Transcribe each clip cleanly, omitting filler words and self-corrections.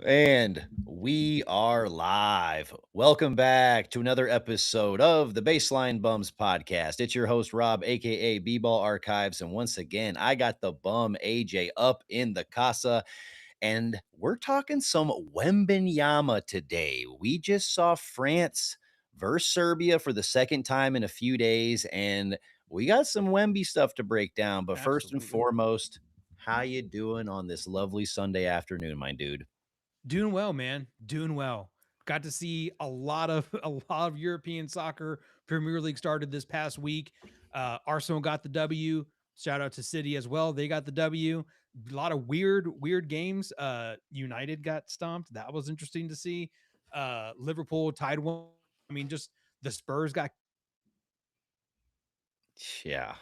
And we are live. Welcome back to another episode of the Baseline Bums podcast. It's your host, Rob, aka B Ball Archives. And once again, I got the bum AJ up in the casa, and we're talking some Wembenyama today. We just saw France versus Serbia for the second time in a few days, and we got some Wemby stuff to break down. But first and Absolutely. foremost, how you doing on this lovely Sunday afternoon, my dude? Doing well, man. Doing well. Got to see a lot of a lot of European soccer. Premier League started this past week. Arsenal got the W. Shout out to City as well. They got the W. A lot of weird games. United got stomped. That was interesting to see. Liverpool tied one. I mean, just the Spurs got Yeah,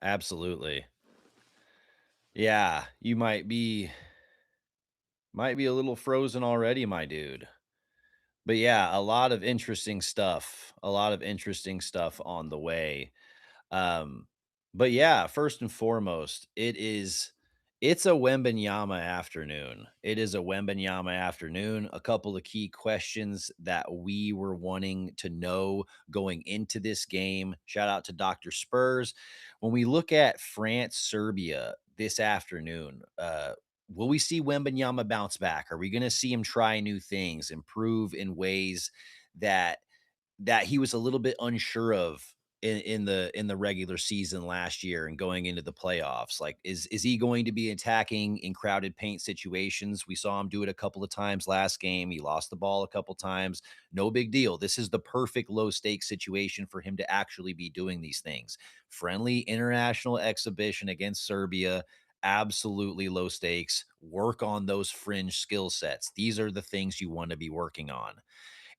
absolutely. Yeah, you might be a little frozen already, my dude. But yeah, a lot of interesting stuff. A lot of interesting stuff on the way. Um, but yeah, first and foremost, it's a Wembenyama afternoon. It is a Wembenyama afternoon. A couple of key questions that we were wanting to know going into this game. Shout out to Dr. Spurs. When we look at France Serbia this afternoon, will we see Wembenyama bounce back? Are we going to see him try new things, improve in ways that he was a little bit unsure of in the regular season last year and going into the playoffs? Like, is he going to be attacking in crowded paint situations? We saw him do it a couple of times last game. He lost the ball a couple times. No big deal. This is the perfect low stakes situation for him to actually be doing these things. Friendly international exhibition against Serbia. Absolutely low stakes. Work on those fringe skill sets. These are the things you want to be working on.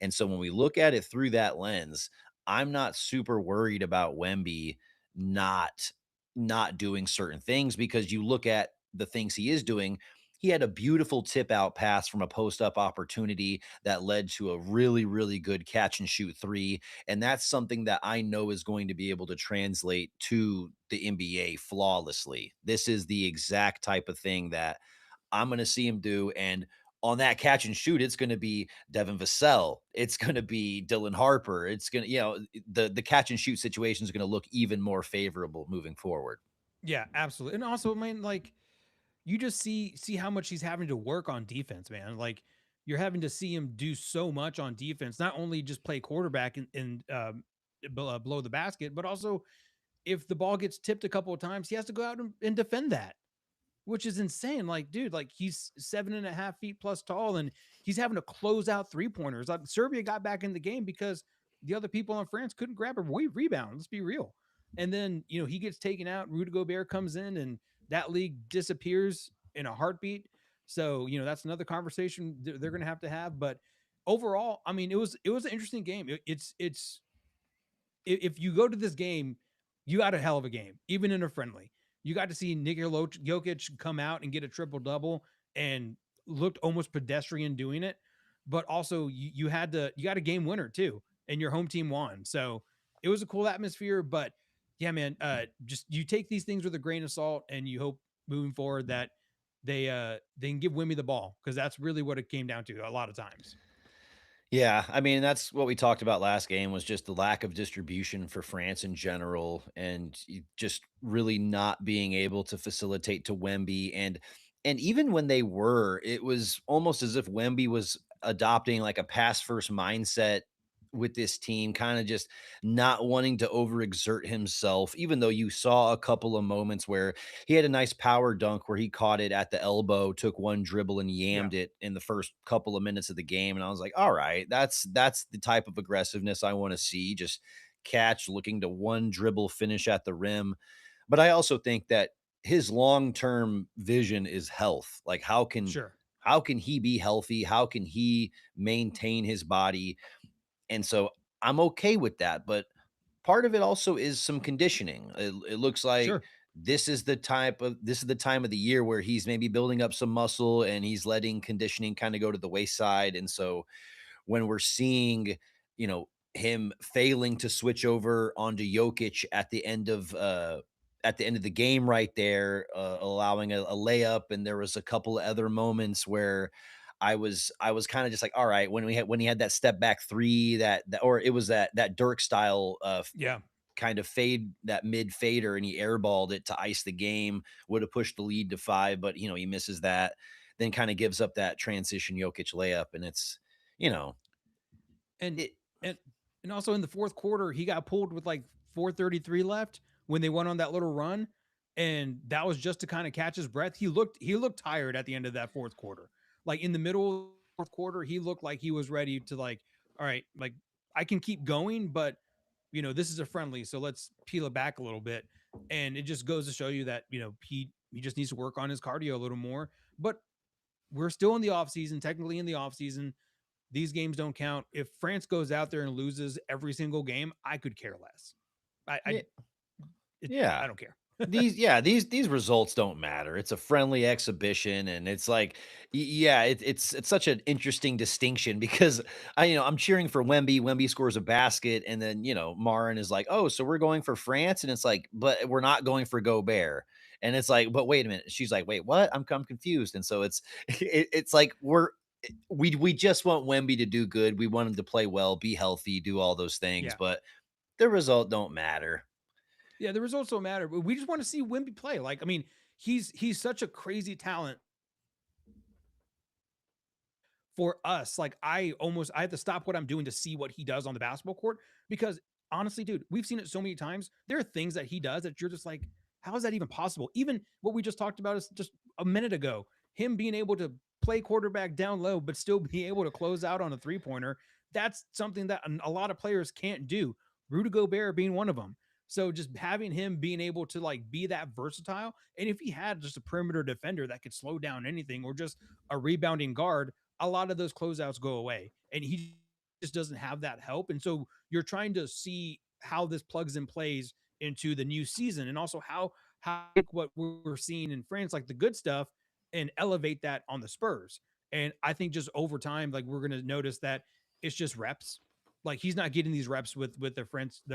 And so when we look at it through that lens, I'm not super worried about Wemby not not doing certain things, because you look at the things he is doing. He had a beautiful tip out pass from a post up opportunity that led to a really, really good catch and shoot three. And that's something that I know is going to be able to translate to the NBA flawlessly. This is the exact type of thing that I'm going to see him do. And on that catch and shoot, it's going to be Devin Vassell. It's going to be Dylan Harper. It's going to, the catch and shoot situation is going to look even more favorable moving forward. yeah, absolutely. And also, man, like you just see how much he's having to work on defense, man. Like you're having to see him do so much on defense, not only just play quarterback and below the basket, but also if the ball gets tipped a couple of times, he has to go out and defend that, which is insane. Like, dude, like he's 7.5 feet plus tall, and he's having to close out 3 pointers. Like Serbia got back in the game because the other people in France couldn't grab a rebound. Let's be real. And then he gets taken out. Rudy Gobert comes in, and that league disappears in a heartbeat. So that's another conversation they're going to have. But overall, I mean, it was an interesting game. It's if you go to this game, you got a hell of a game, even in a friendly. You got to see Nikola Jokic come out and get a triple double and looked almost pedestrian doing it. But also, you got a game winner too, and your home team won. So it was a cool atmosphere. But yeah, man, just you take these things with a grain of salt, and you hope moving forward that they can give Wimmy the ball, because that's really what it came down to a lot of times. Yeah, I mean, that's what we talked about last game, was just the lack of distribution for France in general, and just really not being able to facilitate to Wemby. And even when they were, it was almost as if Wemby was adopting like a pass first mindset with this team, kind of just not wanting to overexert himself, even though you saw a couple of moments where he had a nice power dunk where he caught it at the elbow, took one dribble and Yeah, yammed it in the first couple of minutes of the game. And I was like, all right, that's the type of aggressiveness I want to see. Just catch, looking to one dribble finish at the rim. But I also think that his long-term vision is health. Like, sure. how can he be healthy? How can he maintain his body? And so I'm okay with that, but part of it also is some conditioning. It looks like Sure. this is the time of the year where he's maybe building up some muscle and he's letting conditioning kind of go to the wayside. And so when we're seeing, him failing to switch over onto Jokic at the end of the game right there, allowing a layup, and there was a couple of other moments where I was kind of just like, all right, when he had that step back three that or it was that Dirk style Yeah. kind of fade, that mid fader, and he airballed it to ice the game, would have pushed the lead to 5, but he misses that, then kind of gives up that transition Jokic layup, and it's you know And it and and also in the fourth quarter, he got pulled with like 4:33 left when they went on that little run, and that was just to kind of catch his breath. He looked tired at the end of that fourth quarter. Like in the middle of the fourth quarter, he looked like he was ready to like, all right, like I can keep going, but this is a friendly, so let's peel it back a little bit. And it just goes to show you that he just needs to work on his cardio a little more. But we're still in the off season, technically in the off season. These games don't count. If France goes out there and loses every single game, I could care less. I I yeah I yeah. don't care. These results don't matter. It's a friendly exhibition, and it's like, yeah, it's such an interesting distinction because I'm cheering for Wemby. Wemby scores a basket, and then Marin is like, oh, so we're going for France, and it's like, but we're not going for Gobert, and it's like, but wait a minute. She's like, wait, what? I'm confused, and so it's it's like we just want Wemby to do good. We want him to play well, be healthy, do all those things, Yeah. but the result don't matter. Yeah, the results don't matter, but we just want to see Wimby play. Like, I mean, he's such a crazy talent for us. Like I have to stop what I'm doing to see what he does on the basketball court because honestly, dude, we've seen it so many times. There are things that he does that you're just like, how is that even possible? Even what we just talked about is just a minute ago, him being able to play quarterback down low, but still be able to close out on a 3-pointer. That's something that a lot of players can't do. Rudy Gobert being one of them. So just having him being able to like be that versatile, and if he had just a perimeter defender that could slow down anything, or just a rebounding guard, a lot of those closeouts go away, and he just doesn't have that help. And so you're trying to see how this plugs and plays into the new season, and also how what we're seeing in France, like the good stuff, and elevate that on the Spurs. And I think just over time, like we're gonna notice that it's just reps. Like he's not getting these reps with the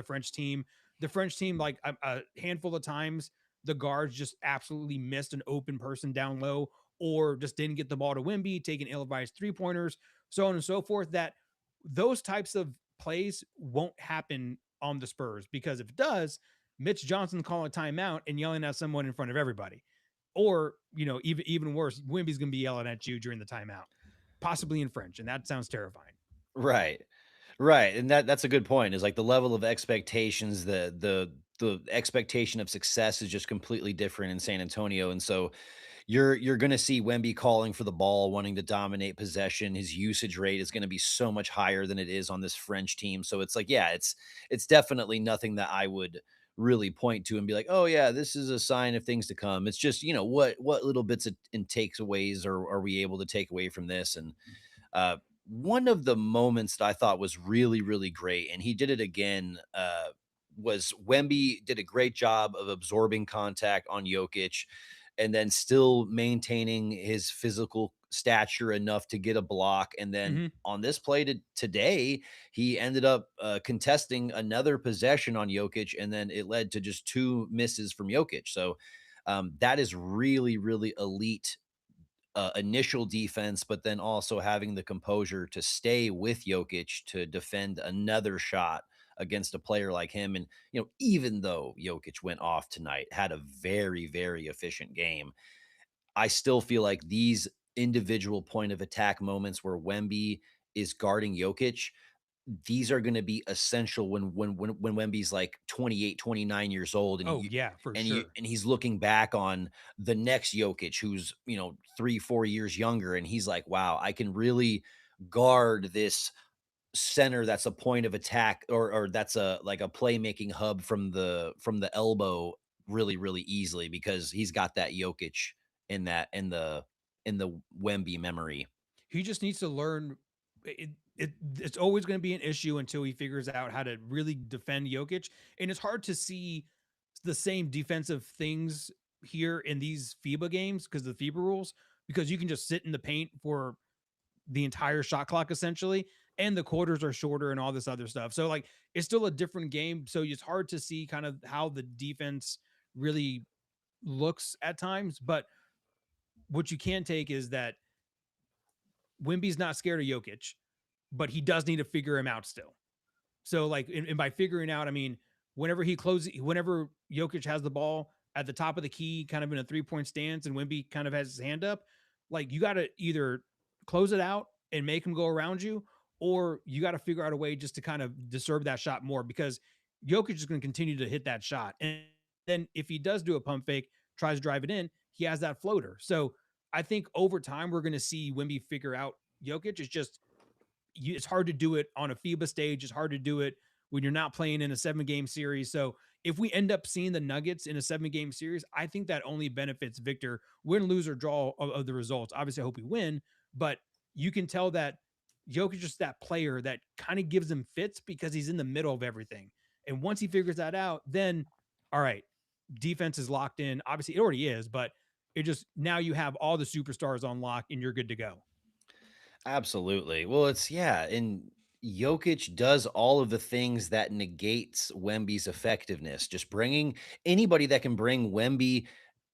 French team. The French team, like a handful of times, the guards just absolutely missed an open person down low, or just didn't get the ball to Wimby, taking ill-advised 3-pointers, so on and so forth. That those types of plays won't happen on the Spurs, because if it does, Mitch Johnson calling a timeout and yelling at someone in front of everybody. Or, even worse, Wimby's going to be yelling at you during the timeout, possibly in French. And that sounds terrifying. Right. Right, and that's a good point, is like the level of expectations, the expectation of success is just completely different in San Antonio, and so you're gonna see Wemby calling for the ball, wanting to dominate possession. His usage rate is gonna be so much higher than it is on this French team, so it's like, yeah, it's definitely nothing that I would really point to and be like, "Oh, yeah, this is a sign of things to come." It's just, what little bits of and takeaways are we able to take away from this, and one of the moments that I thought was really, really great, and he did it again, was Wemby did a great job of absorbing contact on Jokic and then still maintaining his physical stature enough to get a block. And then Mm-hmm. on this play today, he ended up contesting another possession on Jokic, and then it led to just two misses from Jokic. So that is really, really elite initial defense, but then also having the composure to stay with Jokic to defend another shot against a player like him. And, even though Jokic went off tonight, had a very, very efficient game, I still feel like these individual point of attack moments where Wemby is guarding Jokic, these are gonna be essential when Wemby's, like, 28, 29 years old, and Oh, yeah, for sure. he's looking back on the next Jokic who's, 3, 4 years younger, and he's like, "Wow, I can really guard this center that's a point of attack, or that's like a playmaking hub from the elbow really, really easily because he's got that Jokic in the Wemby memory." He just needs to learn. It's always going to be an issue until he figures out how to really defend Jokic, and it's hard to see the same defensive things here in these FIBA games because of the FIBA rules. Because you can just sit in the paint for the entire shot clock essentially, and the quarters are shorter and all this other stuff. So like it's still a different game. So it's hard to see kind of how the defense really looks at times. But what you can take is that Wimby's not scared of Jokic, but he does need to figure him out still. So like, and by figuring out, I mean, whenever Jokic has the ball at the top of the key, kind of in a 3-point stance, and Wemby kind of has his hand up, like you got to either close it out and make him go around you, or you got to figure out a way just to kind of disturb that shot more because Jokic is going to continue to hit that shot. And then if he does do a pump fake, tries to drive it in, he has that floater. So I think over time we're going to see Wemby figure out Jokic. It's just it's hard to do it on a FIBA stage. It's hard to do it when you're not playing in a 7-game series. So if we end up seeing the Nuggets in a 7-game series, I think that only benefits Victor, win, lose, or draw of the results. Obviously, I hope we win, but you can tell that Jokic is just that player that kind of gives him fits because he's in the middle of everything. And once he figures that out, then all right, defense is locked in. Obviously, it already is, but it just now you have all the superstars on lock and you're good to go. Absolutely. Well, it's yeah, and Jokic does all of the things that negates Wemby's effectiveness. Just bringing anybody that can bring Wemby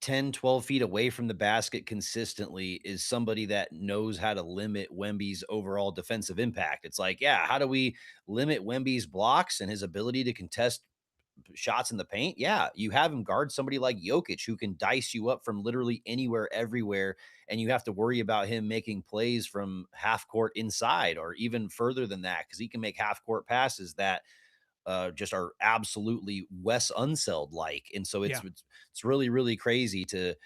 10, 12 feet away from the basket consistently is somebody that knows how to limit Wemby's overall defensive impact. It's like, yeah, how do we limit Wemby's blocks and his ability to contest shots in the paint? Yeah, you have him guard somebody like Jokic who can dice you up from literally anywhere, everywhere, and you have to worry about him making plays from half court inside or even further than that because he can make half court passes that just are absolutely Wes Unseld like, and so Yeah. it's really really crazy to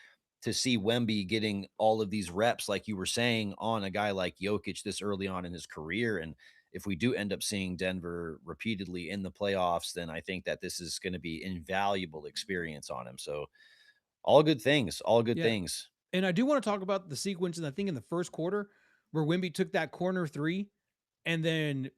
see Wemby getting all of these reps, like you were saying, on a guy like Jokic this early on in his career. And if we do end up seeing Denver repeatedly in the playoffs, then I think that this is going to be invaluable experience on him. So all good things, all good Yeah. things. And I do want to talk about the sequence and I think in the first quarter where Wimby took that corner three and then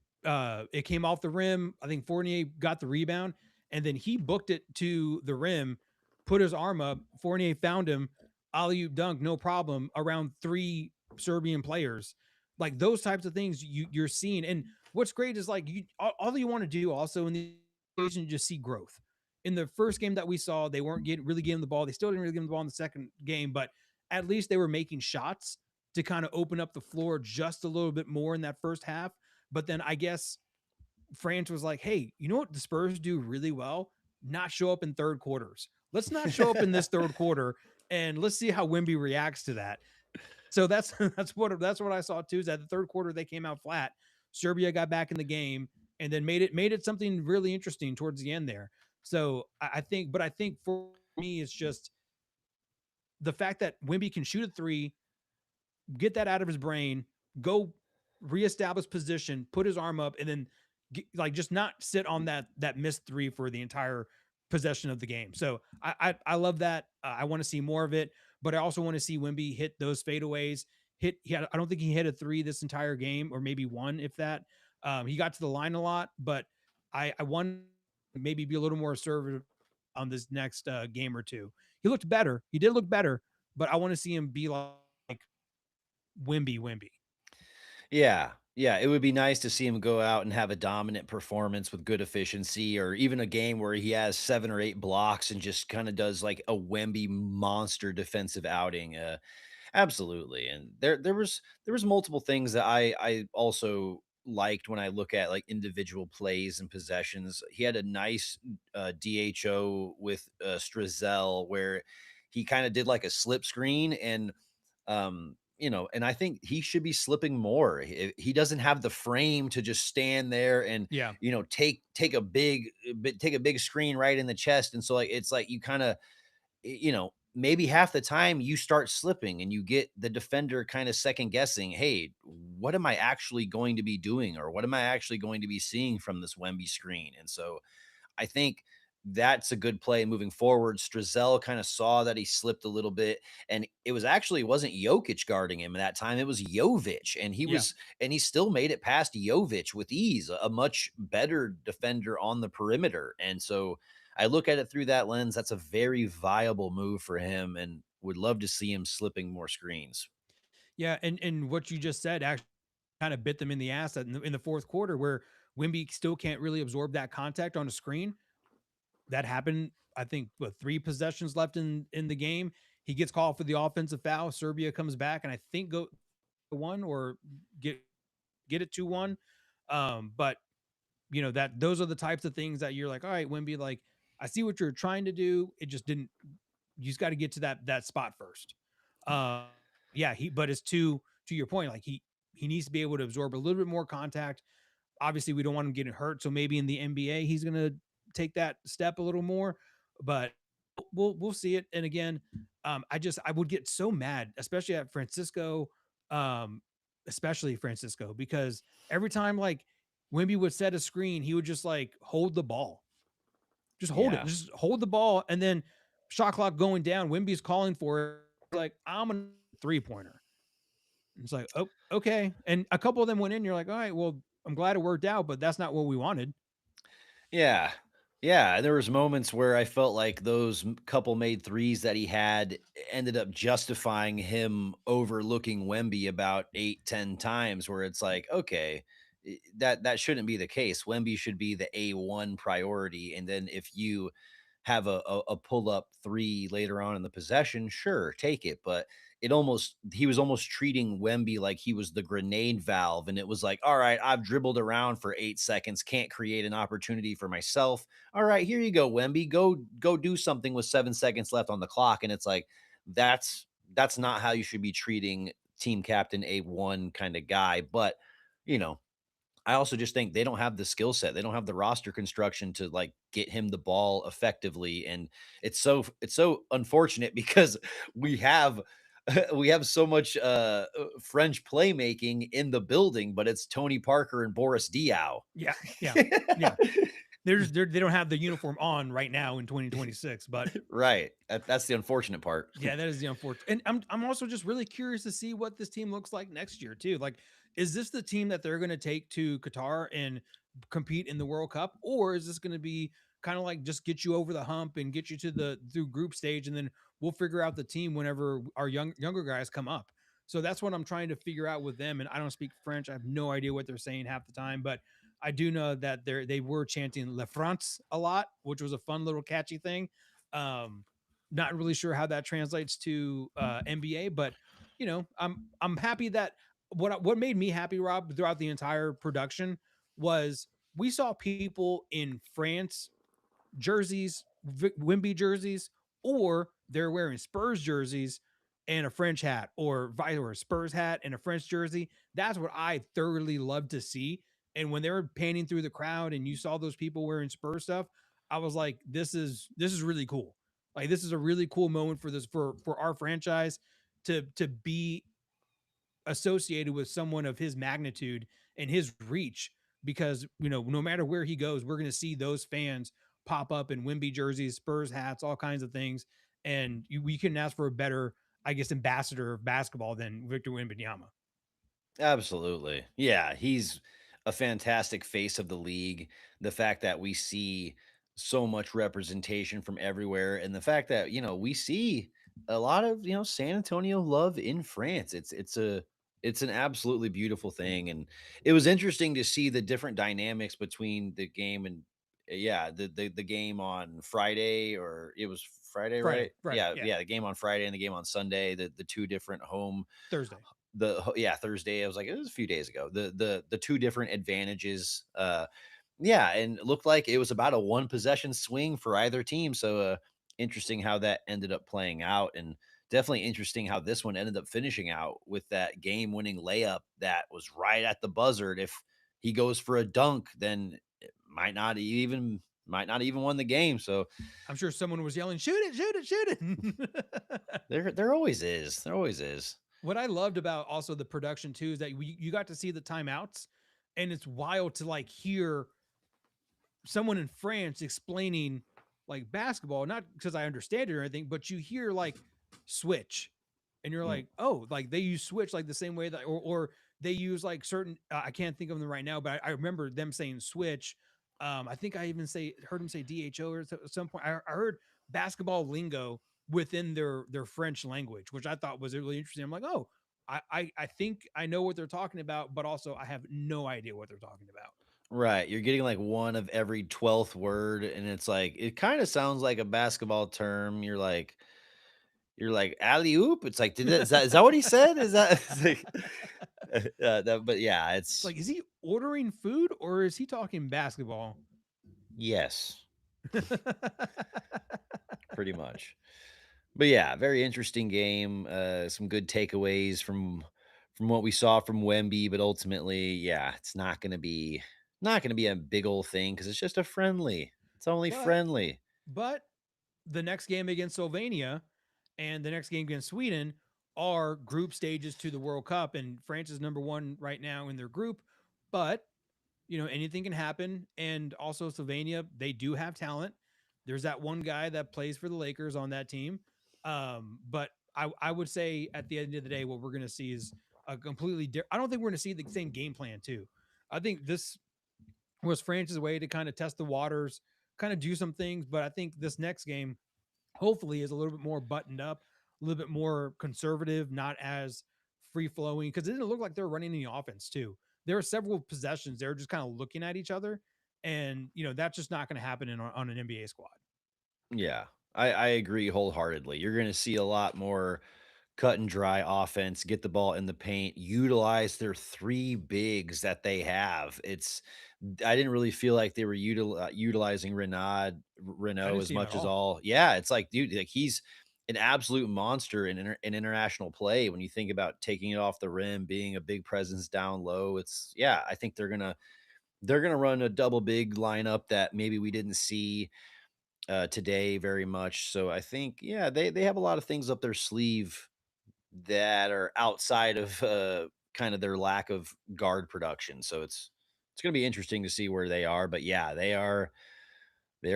it came off the rim. I think Fournier got the rebound and then he booked it to the rim, put his arm up. Fournier found him, alley oop dunk, no problem, around three Serbian players. Like those types of things you're seeing. And what's great is like all you want to do also in the occasion just see growth. In the first game that we saw, they weren't getting really getting the ball. They still didn't really give him the ball in the second game, but at least they were making shots to kind of open up the floor just a little bit more in that first half. But then I guess France was like, hey, you know what the Spurs do really well? Not show up in third quarters. Let's not show up in this third quarter and let's see how Wimby reacts to that. So that's that's what I saw too. Is that the third quarter they came out flat. Serbia got back in the game and then made it something really interesting towards the end there. So I think, but I think for me, it's just the fact that Wimby can shoot a three, get that out of his brain, go reestablish position, put his arm up, and then like just not sit on that missed three for the entire possession of the game. So I love that. I want to see more of it, but I also want to see Wimby hit those fadeaways. I don't think he hit a three this entire game, or maybe one if that. He got to the line a lot, but I want maybe be a little more assertive on this next game or two. He looked better. He did look better, but I want to see him be like Wimby. Yeah. Yeah, it would be nice to see him go out and have a dominant performance with good efficiency, or even a game where he has 7 or 8 blocks and just kinda does like a Wemby monster defensive outing. Absolutely, and there was multiple things that I also liked when I look at, like, individual plays and possessions. He had a nice, DHO with, Strazel where he kinda did like a slip screen and, and I think he should be slipping more. He doesn't have the frame to just stand there and, Yeah. take a big screen right in the chest, and so, like, it's like you kinda maybe half the time you start slipping and you get the defender kind of second guessing, hey, what am I actually going to be doing? Or what am I actually going to be seeing from this Wemby screen? And so I think that's a good play moving forward. Strazel kind of saw that he slipped a little bit, and it wasn't Jokic guarding him at that time. It was Jovic, and Yeah. he still made it past Jovic with ease, a much better defender on the perimeter. And so I look at it through that lens. That's a very viable move for him, and would love to see him slipping more screens. Yeah, and what you just said actually kind of bit them in the ass in the fourth quarter where Wimby still can't really absorb that contact on a screen. that happened. I think what 3 possessions left in the game. He gets called for the offensive foul. Serbia comes back and I think go one or get get it 2-1. But that those are the types of things that you're like, all right, Wemby, like I see what you're trying to do. It just didn't. You just got to get to that spot first. Uh, yeah, but it's to your point, like he needs to be able to absorb a little bit more contact. Obviously, we don't want him getting hurt, so maybe in the NBA he's going to take that step a little more. But we'll see it. And again, I would get so mad, especially at Francisco, um, especially Francisco, because every time like Wimby would set a screen, he would just like hold the ball, just hold it, Yeah. just hold the ball, and then shot clock going down. Wimby's calling for it, like I'm a 3 pointer. It's like, oh, okay. And a couple of them went in. You're like, all right, well, I'm glad it worked out, but that's not what we wanted. Yeah. Yeah, there was moments where I felt like those couple made threes that he had ended up justifying him overlooking Wemby about 8, 10 times where it's like, okay, that shouldn't be the case. Wemby should be the A1 priority. And then if you have a pull up three later on in the possession, sure, take it. But he was almost treating Wemby like he was the grenade valve. And it was like, all right, I've dribbled around for 8 seconds, can't create an opportunity for myself. All right, here you go, Wemby. Go do something with 7 seconds left on the clock. And it's like, that's not how you should be treating team captain A1 kind of guy. But you know, I also just think they don't have the skill set. They don't have the roster construction to like get him the ball effectively. And it's so unfortunate because we have we have so much French playmaking in the building, but it's Tony Parker and Boris Diaw. Yeah, yeah, yeah. They don't have the uniform on right now in 2026, but Right. That's the unfortunate part. yeah, that is the unfortunate. And I'm also just really curious to see what this team looks like next year too. Like, is this the team that they're going to take to Qatar and compete in the World Cup, or is this going to be kind of like just get you over the hump and get you to the through group stage, and then we'll figure out the team whenever our younger guys come up. So that's what I'm trying to figure out with them. And I don't speak French. I have no idea what they're saying half the time, but I do know that they were chanting "La France" a lot, which was a fun little catchy thing. Um, Not really sure how that translates to NBA, but I'm happy that what made me happy, Rob, throughout the entire production was we saw people in France jerseys, Wimby jerseys, or they're wearing Spurs jerseys and a French hat, or a Spurs hat and a French jersey. That's what I thoroughly love to see. And when they were panning through the crowd and you saw those people wearing Spurs stuff, I was like, this is really cool. Like this is a really cool moment for this for our franchise to be associated with someone of his magnitude and his reach, because no matter where he goes, we're going to see those fans pop up in Wimby jerseys, Spurs hats, all kinds of things. And we couldn't ask for a better, I guess, ambassador of basketball than Victor Wembanyama. Absolutely. Yeah, he's a fantastic face of the league. The fact that we see so much representation from everywhere and the fact that, we see a lot of, San Antonio love in France. It's an absolutely beautiful thing, and it was interesting to see the different dynamics between the game and yeah, the game on Friday, or it was Friday, right? Friday, Yeah, yeah, yeah, the game on Friday and the game on Sunday, the two different home Thursday. yeah, Thursday. I was like, it was a few days ago. The two different advantages. Yeah, and it looked like it was about a one possession swing for either team. So interesting how that ended up playing out, and definitely interesting how this one ended up finishing out with that game winning layup that was right at the buzzer. If he goes for a dunk, then it might not even won the game. So I'm sure someone was yelling, "Shoot it! Shoot it! Shoot it!" there always is. There always is. What I loved about also the production too is that you got to see the timeouts, and it's wild to like hear someone in France explaining like basketball, not because I understand it or anything, but you hear like switch, and you're Mm. like, oh, like they use switch like the same way that, or they use like certain. I can't think of them right now, but I remember them saying switch. I think I even heard them say DHO or at some point. I heard basketball lingo within their French language, which I thought was really interesting. I'm like, oh, I think I know what they're talking about, but also I have no idea what they're talking about. Right, you're getting, like, 1 of every 12th word, and it's like it kinda sounds like a basketball term. You're like, "Alley-oop?" It's like, "Did that is that what he said? Is that" it's like, that but yeah, It's it's like, is he ordering food or is he talking basketball? yes, pretty much. But yeah, very interesting game, some good takeaways from what we saw from Wemby, but ultimately, yeah, it's not gonna be a big old thing because it's just a friendly. It's only but friendly. but the next game against Slovenia and the next game against Sweden are group stages to the World Cup, and France is number one right now in their group. But anything can happen, and also Slovenia, they do have talent. There's that one guy that plays for the Lakers on that team. But I would say at the end of the day, what we're going to see is a completely different. I don't think we're going to see the same game plan too. I think this was France's way to kind of test the waters, kind of do some things. But I think this next game, hopefully, is a little bit more buttoned up, a little bit more conservative, not as free flowing, because it didn't look like they were running any offense too. There were several possessions they were just kind of looking at each other, and that's just not going to happen on an NBA squad. Yeah, I agree wholeheartedly. You're gonna see a lot more cut and dry offense, get the ball in the paint, utilize their 3 bigs that they have. I didn't really feel like they were utilizing I Renault didn't as see him at much as all. all. Yeah, it's like, dude, like, he's an absolute monster in international play when you think about taking it off the rim, being a big presence down low. Yeah, I think they're gonna run a double big lineup that maybe we didn't see today very much. So I think, yeah, they have a lot of things up their sleeve that are outside of kind of their lack of guard production. So it's going to be interesting to see where they are. But yeah, they are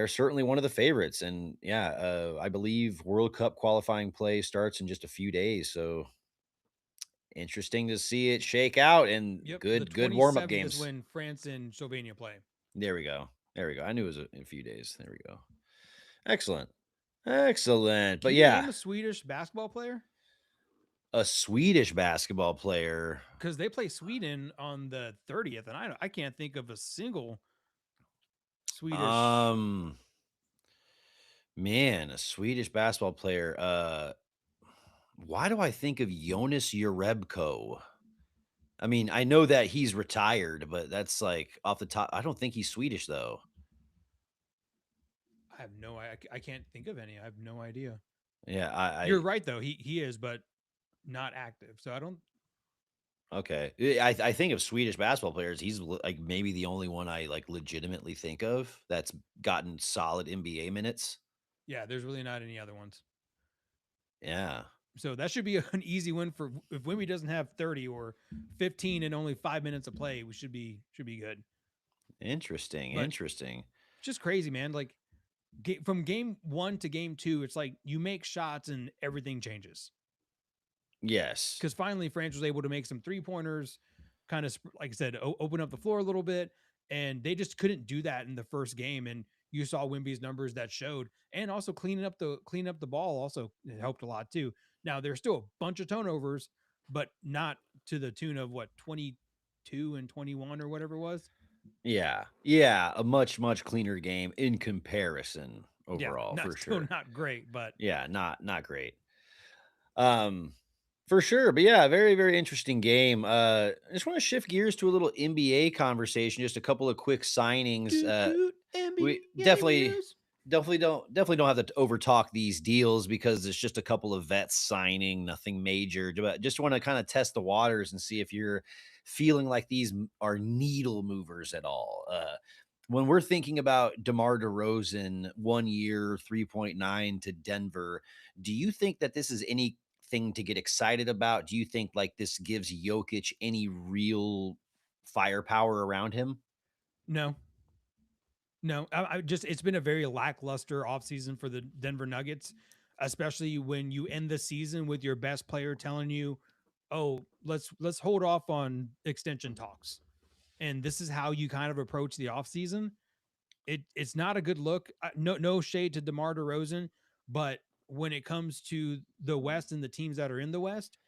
certainly one of the favorites. And yeah, I believe World Cup qualifying play starts in just a few days. So interesting to see it shake out and Yep, the good warm up 27th is games. when France and Slovenia play. There we go. There we go. I knew it was in a few days. There we go. Excellent. Excellent. But Can you yeah, name a Swedish basketball player? a Swedish basketball player. Because they play Sweden on the 30th, and I can't think of a single Swedish. Um, Man, a Swedish basketball player. Why do I think of Jonas Jerebko? I mean, I know that he's retired, but that's like off the top. I don't think he's Swedish though. I have no. I can't think of any. I have no idea. Yeah, You're right though. He is, but not active. So I don't. okay. I think of Swedish basketball players. He's like maybe the only one I like legitimately think of that's gotten solid NBA minutes. Yeah, there's really not any other ones. Yeah, So that should be an easy win for if Wimby doesn't have 30 or 15 and only 5 minutes of play. We should be good. interesting, But interesting. it's just crazy, man. Like from game one to game two, it's like you make shots and everything changes. Yes, Because finally France was able to make some 3 pointers, kind of like I said, open up the floor a little bit, and they just couldn't do that in the first game. And you saw Wimby's numbers that showed, and also cleaning up the ball also helped a lot too. Now there's still a bunch of turnovers, but not to the tune of what 22 and 21 or whatever it was. yeah, yeah. A much cleaner game in comparison Yeah, overall, not for still sure. not great, but Yeah, not great. Um, for sure, but yeah, very interesting game. I just want to shift gears to a little NBA conversation. Just a couple of quick signings. doot doot We NBA definitely, news. definitely don't have to overtalk these deals because it's just a couple of vets signing, nothing major. But just want to kind of test the waters and see if you're feeling like these are needle movers at all. When we're thinking about DeMar DeRozan, 1 year, 3.9 to Denver, do you think that this is anything to get excited about? Do you think like this gives Jokic any real firepower around him? No, no, I just it's been a very lackluster offseason for the Denver Nuggets, especially when you end the season with your best player telling you, "Oh, let's hold off on extension talks." And this is how you kind of approach the offseason. It's not a good look. No shade to DeMar DeRozan, but when it comes to the West and the teams that are in the West,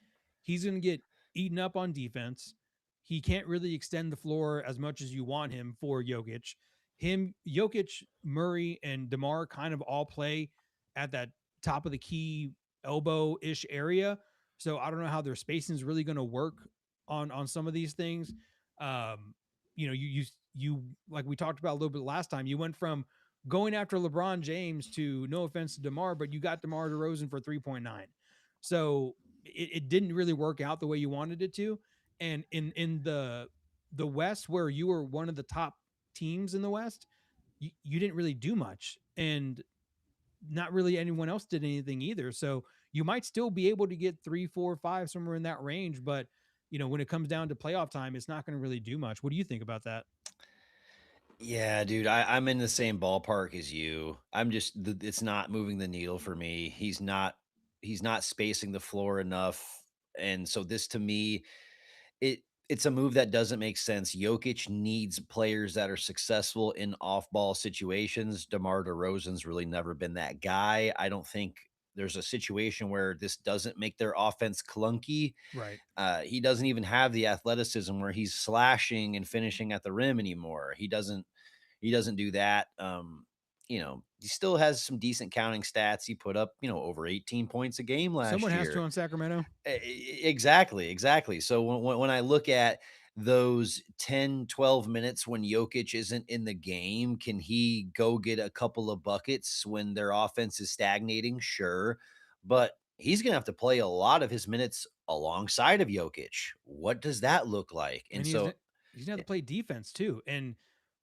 he's going to get eaten up on defense. he can't really extend the floor as much as you want him for Jokic. Jokic, Murray, and DeMar kind of all play at that top of the key elbow ish area. So I don't know how their spacing is really going to work on some of these things. Um, you like we talked about a little bit last time. You went from going after LeBron James to, no offense to DeMar, but you got DeMar DeRozan for 3.9. So it didn't really work out the way you wanted it to. And in the West, where you were one of the top teams in the West, you didn't really do much. And not really anyone else did anything either. So you might still be able to get 3, 4, 5, somewhere in that range. But, when it comes down to playoff time, it's not going to really do much. What do you think about that? Yeah, dude, I'm in the same ballpark as you. It's not moving the needle for me. He's not spacing the floor enough. And so this to me, it's a move that doesn't make sense. Jokic needs players that are successful in off-ball situations. DeMar DeRozan's really never been that guy. I don't think there's a situation where this doesn't make their offense clunky. Right. He doesn't even have the athleticism where he's slashing and finishing at the rim anymore. He doesn't do that. He still has some decent counting stats. He put up, over 18 points a game Someone last has to year. on Sacramento. Exactly, exactly. So when I look at those 10, 12 minutes when Jokic isn't in the game, can he go get a couple of buckets when their offense is stagnating? Sure. But he's going to have to play a lot of his minutes alongside of Jokic. What does that look like? And And so, he's gonna have to play defense too. And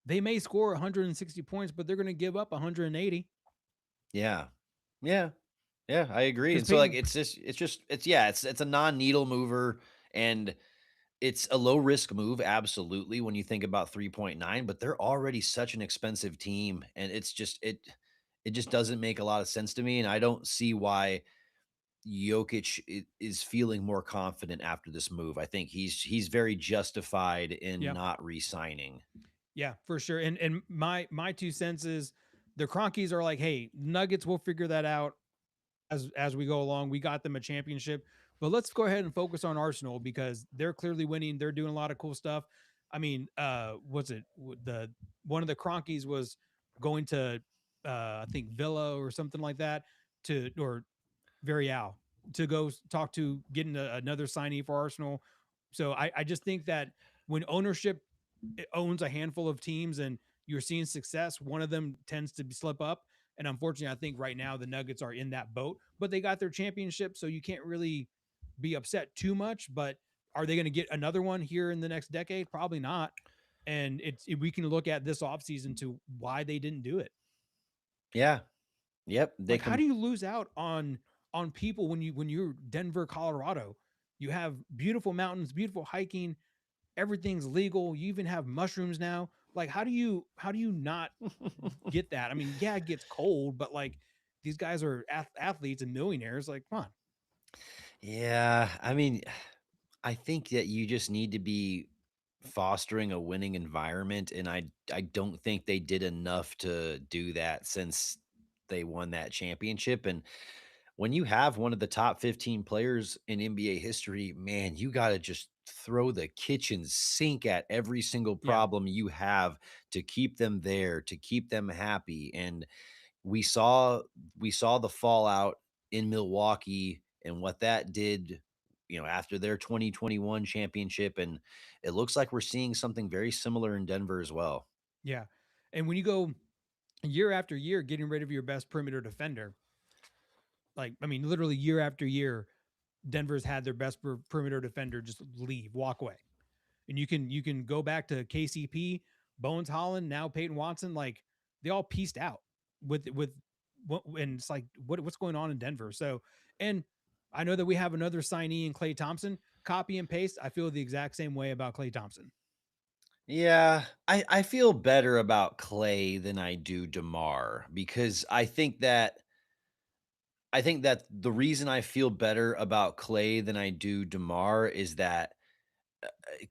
they may score 160 points, but they're gonna give up 180 yeah, yeah, yeah, I agree. because And so, like, Peyton. it's a non-needle mover, and it's a low risk move, absolutely, when you think about 3.9, but they're already such an expensive team, and it just doesn't make a lot of sense to me, and I don't see why Jokic is feeling more confident after this move. I think he's very justified in Yeah, not re-signing. yeah, for sure. And my 2 cents is the Cronkies are like, hey, Nuggets, we'll figure that out as we go along. We got them a championship, but let's go ahead and focus on Arsenal because they're clearly winning. They're doing a lot of cool stuff. I mean, what's it? The one of the Cronkies was going to, I think Villa or something like that, to or Villarreal to go talk to getting another signee for Arsenal. So I just think that when ownership owns a handful of teams and you're seeing success, one of them tends to slip up. And unfortunately, I think right now the Nuggets are in that boat, but they got their championship, so you can't really be upset too much. But are they going to get another one here in the next decade? Probably not. And we can look at this offseason to why they didn't do it. Yeah. Yep, they Like, how do can. you lose out on people when you're Denver, Colorado? You have beautiful mountains, beautiful hiking, everything's legal. You even have mushrooms now. Like, how do you not get that? I mean, yeah, it gets cold, but like these guys are athletes and millionaires. Like, come on. Yeah, I mean, I think that you just need to be fostering a winning environment, and I don't think they did enough to do that since they won that championship. And when you have one of the top 15 players in NBA history, man, you got to just throw the kitchen sink at every single Yeah, problem you have to keep them there, to keep them happy. And we saw we saw the fallout in Milwaukee and what that did, after their 2021 championship, and it looks like we're seeing something very similar in Denver as well. yeah. And when you go year after year getting rid of your best perimeter defender, like I mean, literally year after year, Denver's had their best perimeter defender just leave, walk away. And you can go back to KCP, Bones Holland, now Peyton Watson, like they all pieced out with what, and it's like what's going on in Denver. So, and I know that we have another signee in Klay Thompson. Copy and paste. I feel the exact same way about Klay Thompson. Yeah, I feel better about Clay than I do DeMar, because I think that the reason I feel better about Clay than I do DeMar is that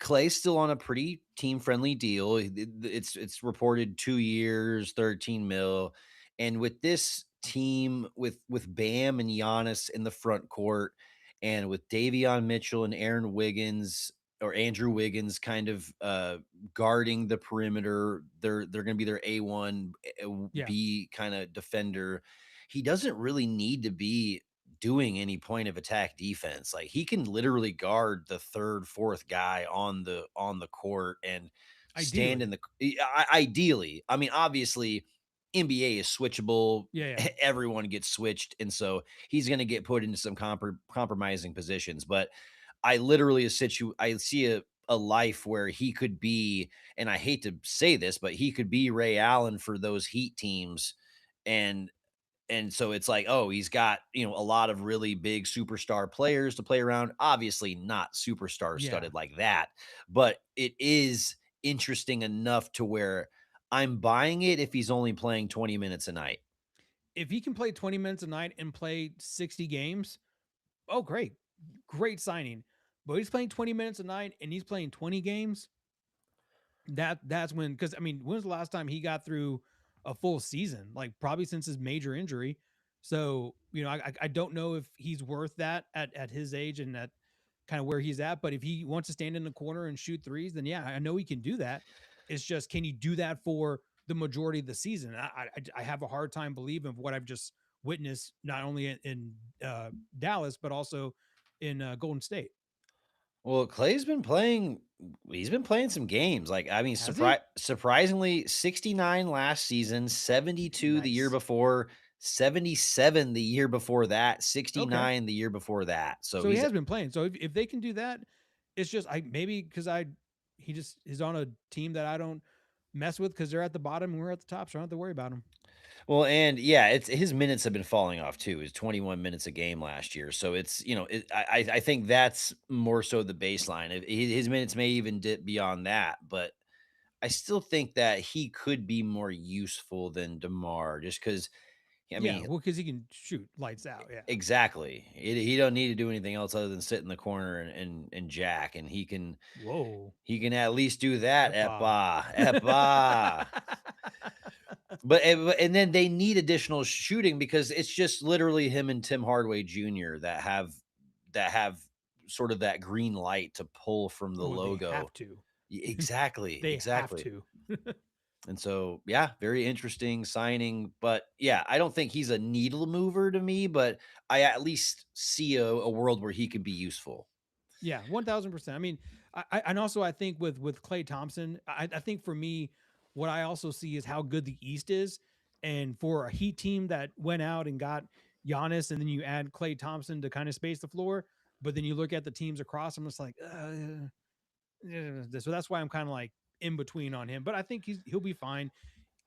Clay's still on a pretty team friendly deal. It's reported 2 years, 13 mil. And with this team, with Bam and Giannis in the front court, and with Davion Mitchell and Aaron Wiggins or Andrew Wiggins kind of guarding the perimeter. They're going to be their A1 Yeah, B kind of defender. He doesn't really need to be doing any point of attack defense. Like he can literally guard the third, fourth guy on the court and stand in ideally. the ideally. I mean, obviously NBA is switchable. Yeah, yeah. Everyone gets switched, and so he's going to get put into some compromising positions. But I literally I see a life where he could be, and I hate to say this, but he could be Ray Allen for those Heat teams, and so it's like, oh, he's got, you know, a lot of really big superstar players to play around. Obviously, not superstar Yeah. studded like that, but it is interesting enough to where I'm buying it if he's only playing 20 minutes a night. If he can play 20 minutes a night and play 60 games, oh great. Great signing. But he's playing 20 minutes a night and he's playing 20 games. That's when, because I mean, when was the last time he got through a full season? Like probably since his major injury. So, you know, I don't know if he's worth that at his age and at kind of where he's at. But if he wants to stand in the corner and shoot threes, then yeah, I know he can do that. It's just, can you do that for the majority of the season? I have a hard time believing what I've just witnessed, not only in Dallas, but also in Golden State. Well, Clay's been playing. He's been playing some games. Like, I mean, Has he? surprisingly, 69 last season, 72 the year Nice. before, 77 the year before that, Okay. 69 the year before that. So So he he's has been playing. So if they can do that, it's just I maybe because I he just is on a team that I don't mess with because they're at the bottom and we're at the top, so I don't have to worry about him. well, and yeah, it's his minutes have been falling off too. Is 21 minutes a game last year, so it's, you know, I think that's more so the baseline. His minutes may even dip beyond that, but I still think that he could be more useful than DeMar, just because. I Yeah, mean, well, because he can shoot lights out. Yeah. exactly. He don't need to do anything else other than sit in the corner and jack, and Whoa. he can at least do that. Epa. Epa. But and then they need additional shooting because it's just literally him and Tim Hardaway Jr. that have sort of that green light to pull from the Well, they logo. have to. Exactly, They have exactly. to. And so, yeah, very interesting signing. But yeah, I don't think he's a needle mover to me, but I at least see a world where he can be useful. Yeah, 1000%. I mean, and also I think with Clay Thompson, I think for me, what I also see is how good the East is, and for a Heat team that went out and got Giannis, and then you add Clay Thompson to kind of space the floor, but then you look at the teams across, I'm just like, so that's why I'm kind of like in between on him. But I think he'll be fine.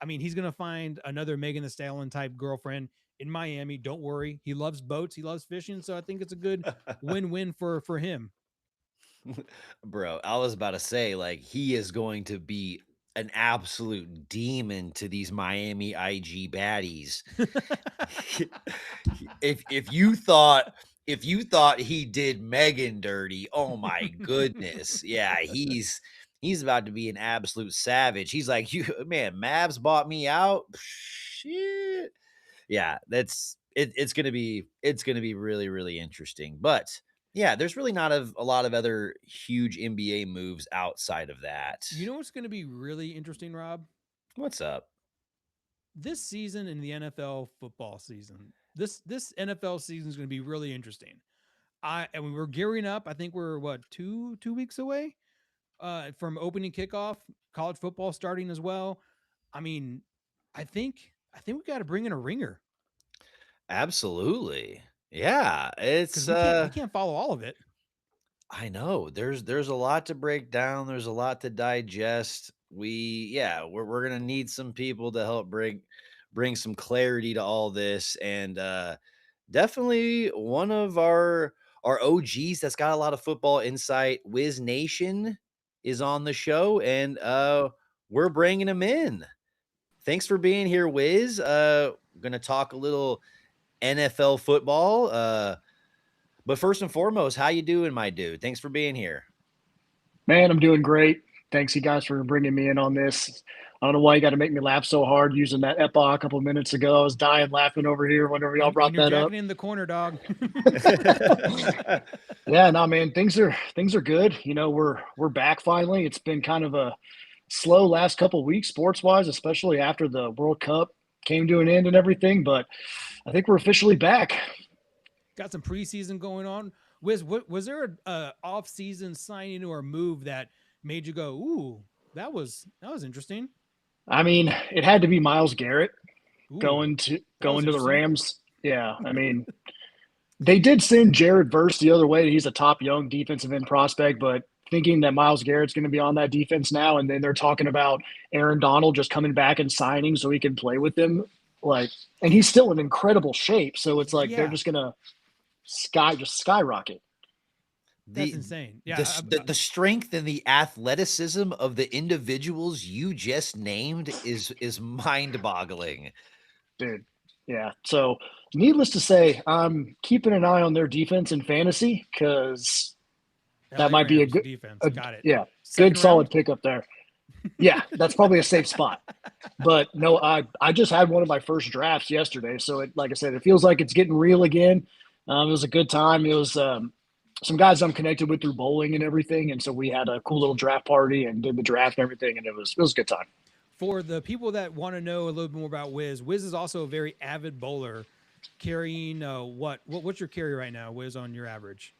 I mean, he's gonna find another Megan Thee Stallion type girlfriend in Miami. Don't worry, he loves boats, he loves fishing, so I think it's a good win-win for him. Bro, I was about to say, like, he is going to be an absolute demon to these Miami IG baddies. if you thought he did Megan dirty, oh my goodness. Yeah, he's about to be an absolute savage. He's like, you man, Mavs bought me out. Shit. Yeah, it's gonna be really, really interesting. But yeah, there's really not a lot of other huge NBA moves outside of that. You know what's going to be really interesting, Rob? What's up? This season in the NFL football season. This NFL season is going to be really interesting. And we're gearing up. I think we're what two weeks away from opening kickoff. College football starting as well. I mean, I think we got to bring in a ringer Absolutely. Yeah, because it's we can't follow all of it. I know. There's a lot to break down. There's a lot to digest. We're gonna need some people to help bring some clarity to all this. And definitely one of our OGs that's got a lot of football insight, Whiznation, is on the show, and we're bringing him in. Thanks for being here, Wiz. We're gonna talk a little NFL football. But first and foremost, how you doing, my dude? Thanks for being here. Man, I'm doing great. Thanks, you guys, for bringing me in on this. I don't know why you got to make me laugh so hard using that epa a couple minutes ago. I was dying laughing over here whenever y'all When brought you're that jacking up. in the corner, dog. Yeah, no, man, things are good. We're back finally. It's been kind of a slow last couple weeks sports wise, especially after the World Cup came to an end and everything. But I think we're officially back. Got some preseason going on. What was there a off season signing or a move that made you go, "Ooh, that was interesting"? I mean, it had to be Miles Garrett Ooh, that was going to the interesting. Rams. Yeah, I mean, they did send Jared Verse the other way. He's a top young defensive end prospect, but thinking that Miles Garrett's going to be on that defense now, and then they're talking about Aaron Donald just coming back and signing so he can play with them, like, and he's still in incredible shape. So it's like they're Yeah, just gonna skyrocket. that's the insane. the Yeah, the strength and the athleticism of the individuals you just named is mind-boggling. Dude. Yeah. So, needless to say, I'm keeping an eye on their defense in fantasy because that L.A. might be Rams defense. Got it. yeah, good Second round. solid pickup there. Yeah, that's probably a safe spot. But no, I just had one of my first drafts yesterday, so like I said, it feels like it's getting real again. It was a good time. It was some guys I'm connected with through bowling and everything, and so we had a cool little draft party and did the draft and everything, and it was a good time. For the people that want to know a little bit more about Wiz is also a very avid bowler, carrying what's your carry right now, Wiz, on your average?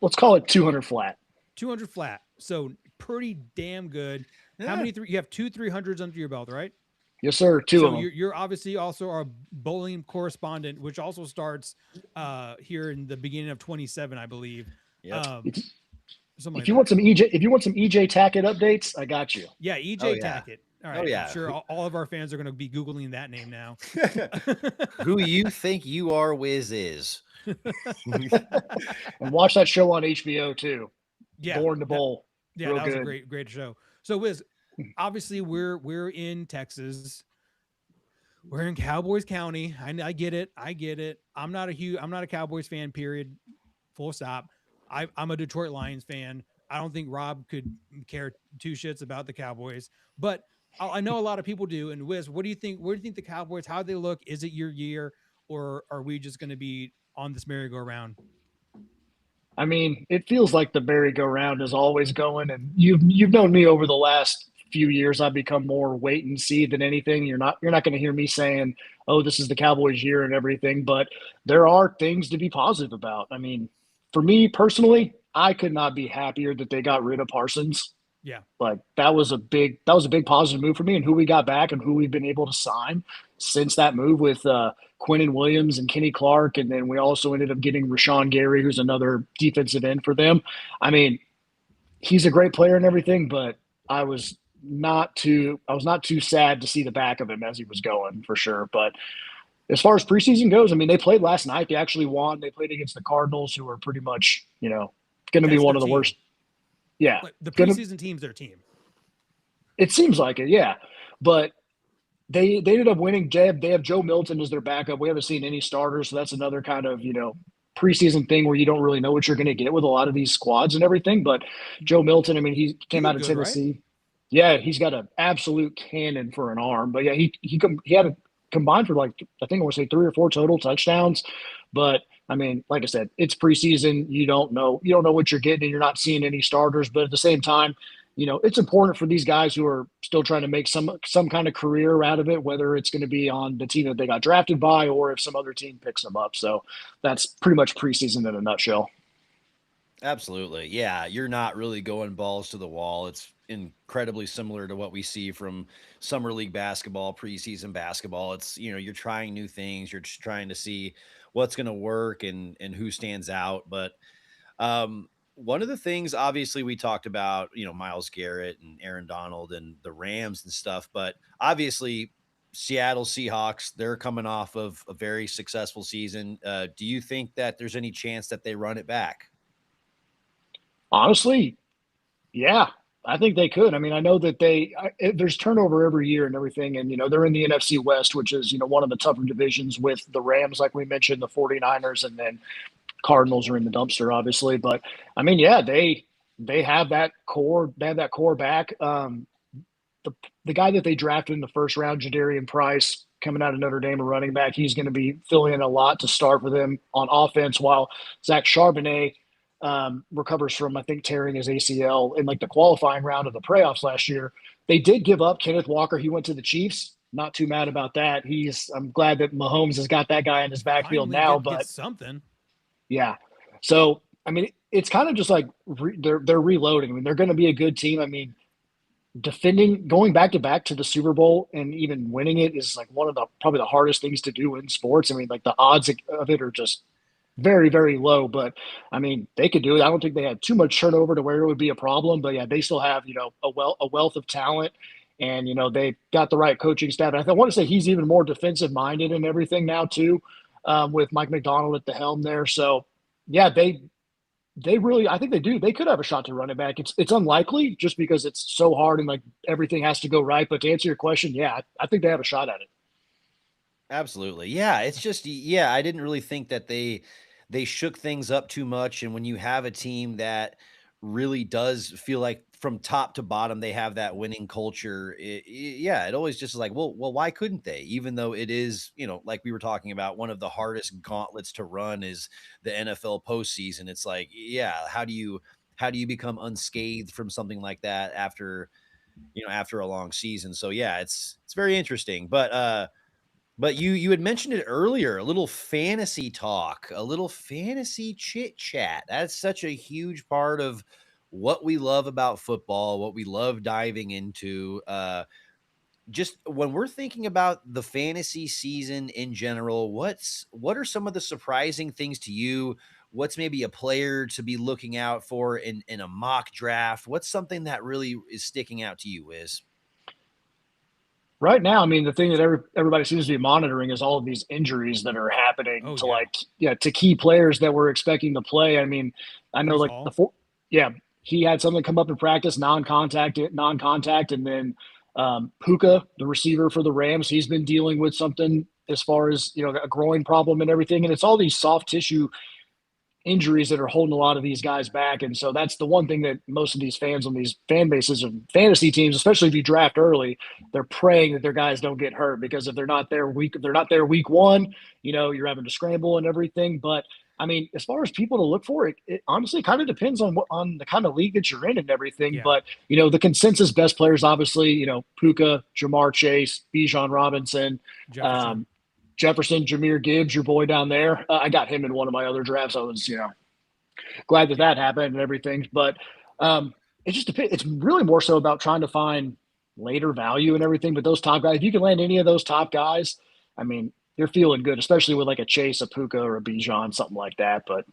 Let's call it 200 flat. 200 flat. So pretty damn good. How Yeah. many you have 2 300s under your belt, right? Yes, sir. Two So of them. you're obviously also our bowling correspondent, which also starts here in the beginning of 27, I believe. Yep. Um, If, something like if you that. want some EJ Tackett updates, I got you. Yeah, Oh, EJ yeah. Tackett. All Oh, right, I'm yeah. sure all of our fans are going to be googling that name now. Who you think you are, Wiz is. And watch that show on HBO too. yeah, Born to that Bowl. yeah, Real that was a good. great show. So Wiz, obviously we're in Texas. We're in Cowboys County. I get it. I get it. I'm not a Cowboys fan. Period. Full stop. I'm a Detroit Lions fan. I don't think Rob could care two shits about the Cowboys, but I know a lot of people do. And Wiz, what do you think? Where do you think the Cowboys? How do they look? Is it your year, or are we just going to be on this merry-go-round? I mean, it feels like the merry-go-round is always going, and you've known me over the last few years. I've become more wait and see than anything. You're not going to hear me saying, "Oh, this is the Cowboys' year" and everything. But there are things to be positive about. I mean, for me personally, I could not be happier that they got rid of Parsons. Yeah, Like that was a big positive move for me, and who we got back and who we've been able to sign since that move with Quinnen Williams and Kenny Clark, and then we also ended up getting Rashawn Gary, who's another defensive end for them. I mean, he's a great player and everything, but I was not too sad to see the back of him as he was going for sure. But as far as preseason goes, I mean, they played last night. They actually won. They played against the Cardinals, who are pretty much going to be that's one their of the team. worst. Yeah, Like the gonna preseason team's their team. It seems like it, yeah. But they ended up winning. They have Joe Milton as their backup. We haven't seen any starters, so that's another kind of preseason thing where you don't really know what you're going to get with a lot of these squads and everything. But Joe Milton, I mean, he He came out looked of good, right? Tennessee. Yeah, he's got an absolute cannon for an arm. But yeah, he had a combined for like I think I want to say 3 or 4 total touchdowns. But I mean, like I said, it's preseason. You don't know what you're getting, and you're not seeing any starters. But at the same time, it's important for these guys who are still trying to make some kind of career out of it, whether it's going to be on the team that they got drafted by or if some other team picks them up. So that's pretty much preseason in a nutshell. Absolutely. Yeah, you're not really going balls to the wall. It's incredibly similar to what we see from summer league basketball, preseason basketball. It's, you're trying new things, you're just trying to see what's going to work and who stands out, but one of the things obviously we talked about, Miles Garrett and Aaron Donald and the Rams and stuff, but obviously Seattle Seahawks, they're coming off of a very successful season. Do you think that there's any chance that they run it back? Honestly, yeah, I think they could. I mean, I know that there's turnover every year and everything. And, they're in the NFC West, which is, one of the tougher divisions with the Rams, like we mentioned, the 49ers, and then Cardinals are in the dumpster, obviously. But I mean, yeah, they have that core. They have that core back. The the guy that they drafted in the first round, Jadarian Price, coming out of Notre Dame, a running back, he's going to be filling in a lot to start for them on offense. While Zach Charbonnet recovers from, I think, tearing his ACL in like the qualifying round of the playoffs last year. They did give up Kenneth Walker. He went to the Chiefs. Not too mad about that. I'm glad that Mahomes has got that guy in his backfield Finally now. get But something. yeah, so I mean, it's kind of just like they're reloading. I mean, they're going to be a good team. I mean, defending, going back to the Super Bowl and even winning it is like one of the probably the hardest things to do in sports. I mean, like the odds of it are just very, very low. But I mean, they could do it. I don't think they had too much turnover to where it would be a problem. But yeah, they still have, a wealth of talent, and they got the right coaching staff. And I want to say he's even more defensive minded and everything now too, with Mike McDonald at the helm there. So yeah, they really, I think they do. They could have a shot to run it back. It's unlikely just because it's so hard and like everything has to go right. But to answer your question, yeah, I think they have a shot at it. Absolutely. Yeah, it's just yeah, I didn't really think that they shook things up too much, and when you have a team that really does feel like from top to bottom they have that winning culture, yeah, it always just is like, well, why couldn't they? Even though it is, like we were talking about, one of the hardest gauntlets to run is the NFL postseason. It's like, yeah, how do you become unscathed from something like that after, after a long season? So yeah, it's very interesting. But you had mentioned it earlier, a little fantasy talk, a little fantasy chit chat. That's such a huge part of what we love about football, what we love diving into. Just when we're thinking about the fantasy season in general, what are some of the surprising things to you? What's maybe a player to be looking out for in a mock draft? What's something that really is sticking out to you, Wiz? Right now, I mean, the thing that everybody seems to be monitoring is all of these injuries that are happening Oh to yeah. to key players that we're expecting to play. I mean, I know Brees like Hall. yeah, he had something come up in practice, non-contact, and then Puka, the receiver for the Rams, he's been dealing with something as far as a groin problem and everything, and it's all these soft tissue injuries that are holding a lot of these guys back. And so that's the one thing that most of these fans on these fan bases of fantasy teams, especially if you draft early, they're praying that their guys don't get hurt, because if they're not there week one, you're having to scramble and everything. But I mean, as far as people to look for, it honestly kind of depends on the kind of league that you're in and everything. Yeah. But the consensus best players, obviously, Puka, Jamar Chase, Bijan Robinson, Jefferson. um, Jefferson, Jameer Gibbs, your boy down there. I got him in one of my other drafts. I was, glad that Yeah. that happened and everything. But it just depends. It's really more so about trying to find later value and everything. But those top guys, if you can land any of those top guys, I mean, you're feeling good, especially with like a Chase, a Puka, or a Bijan, something like that. But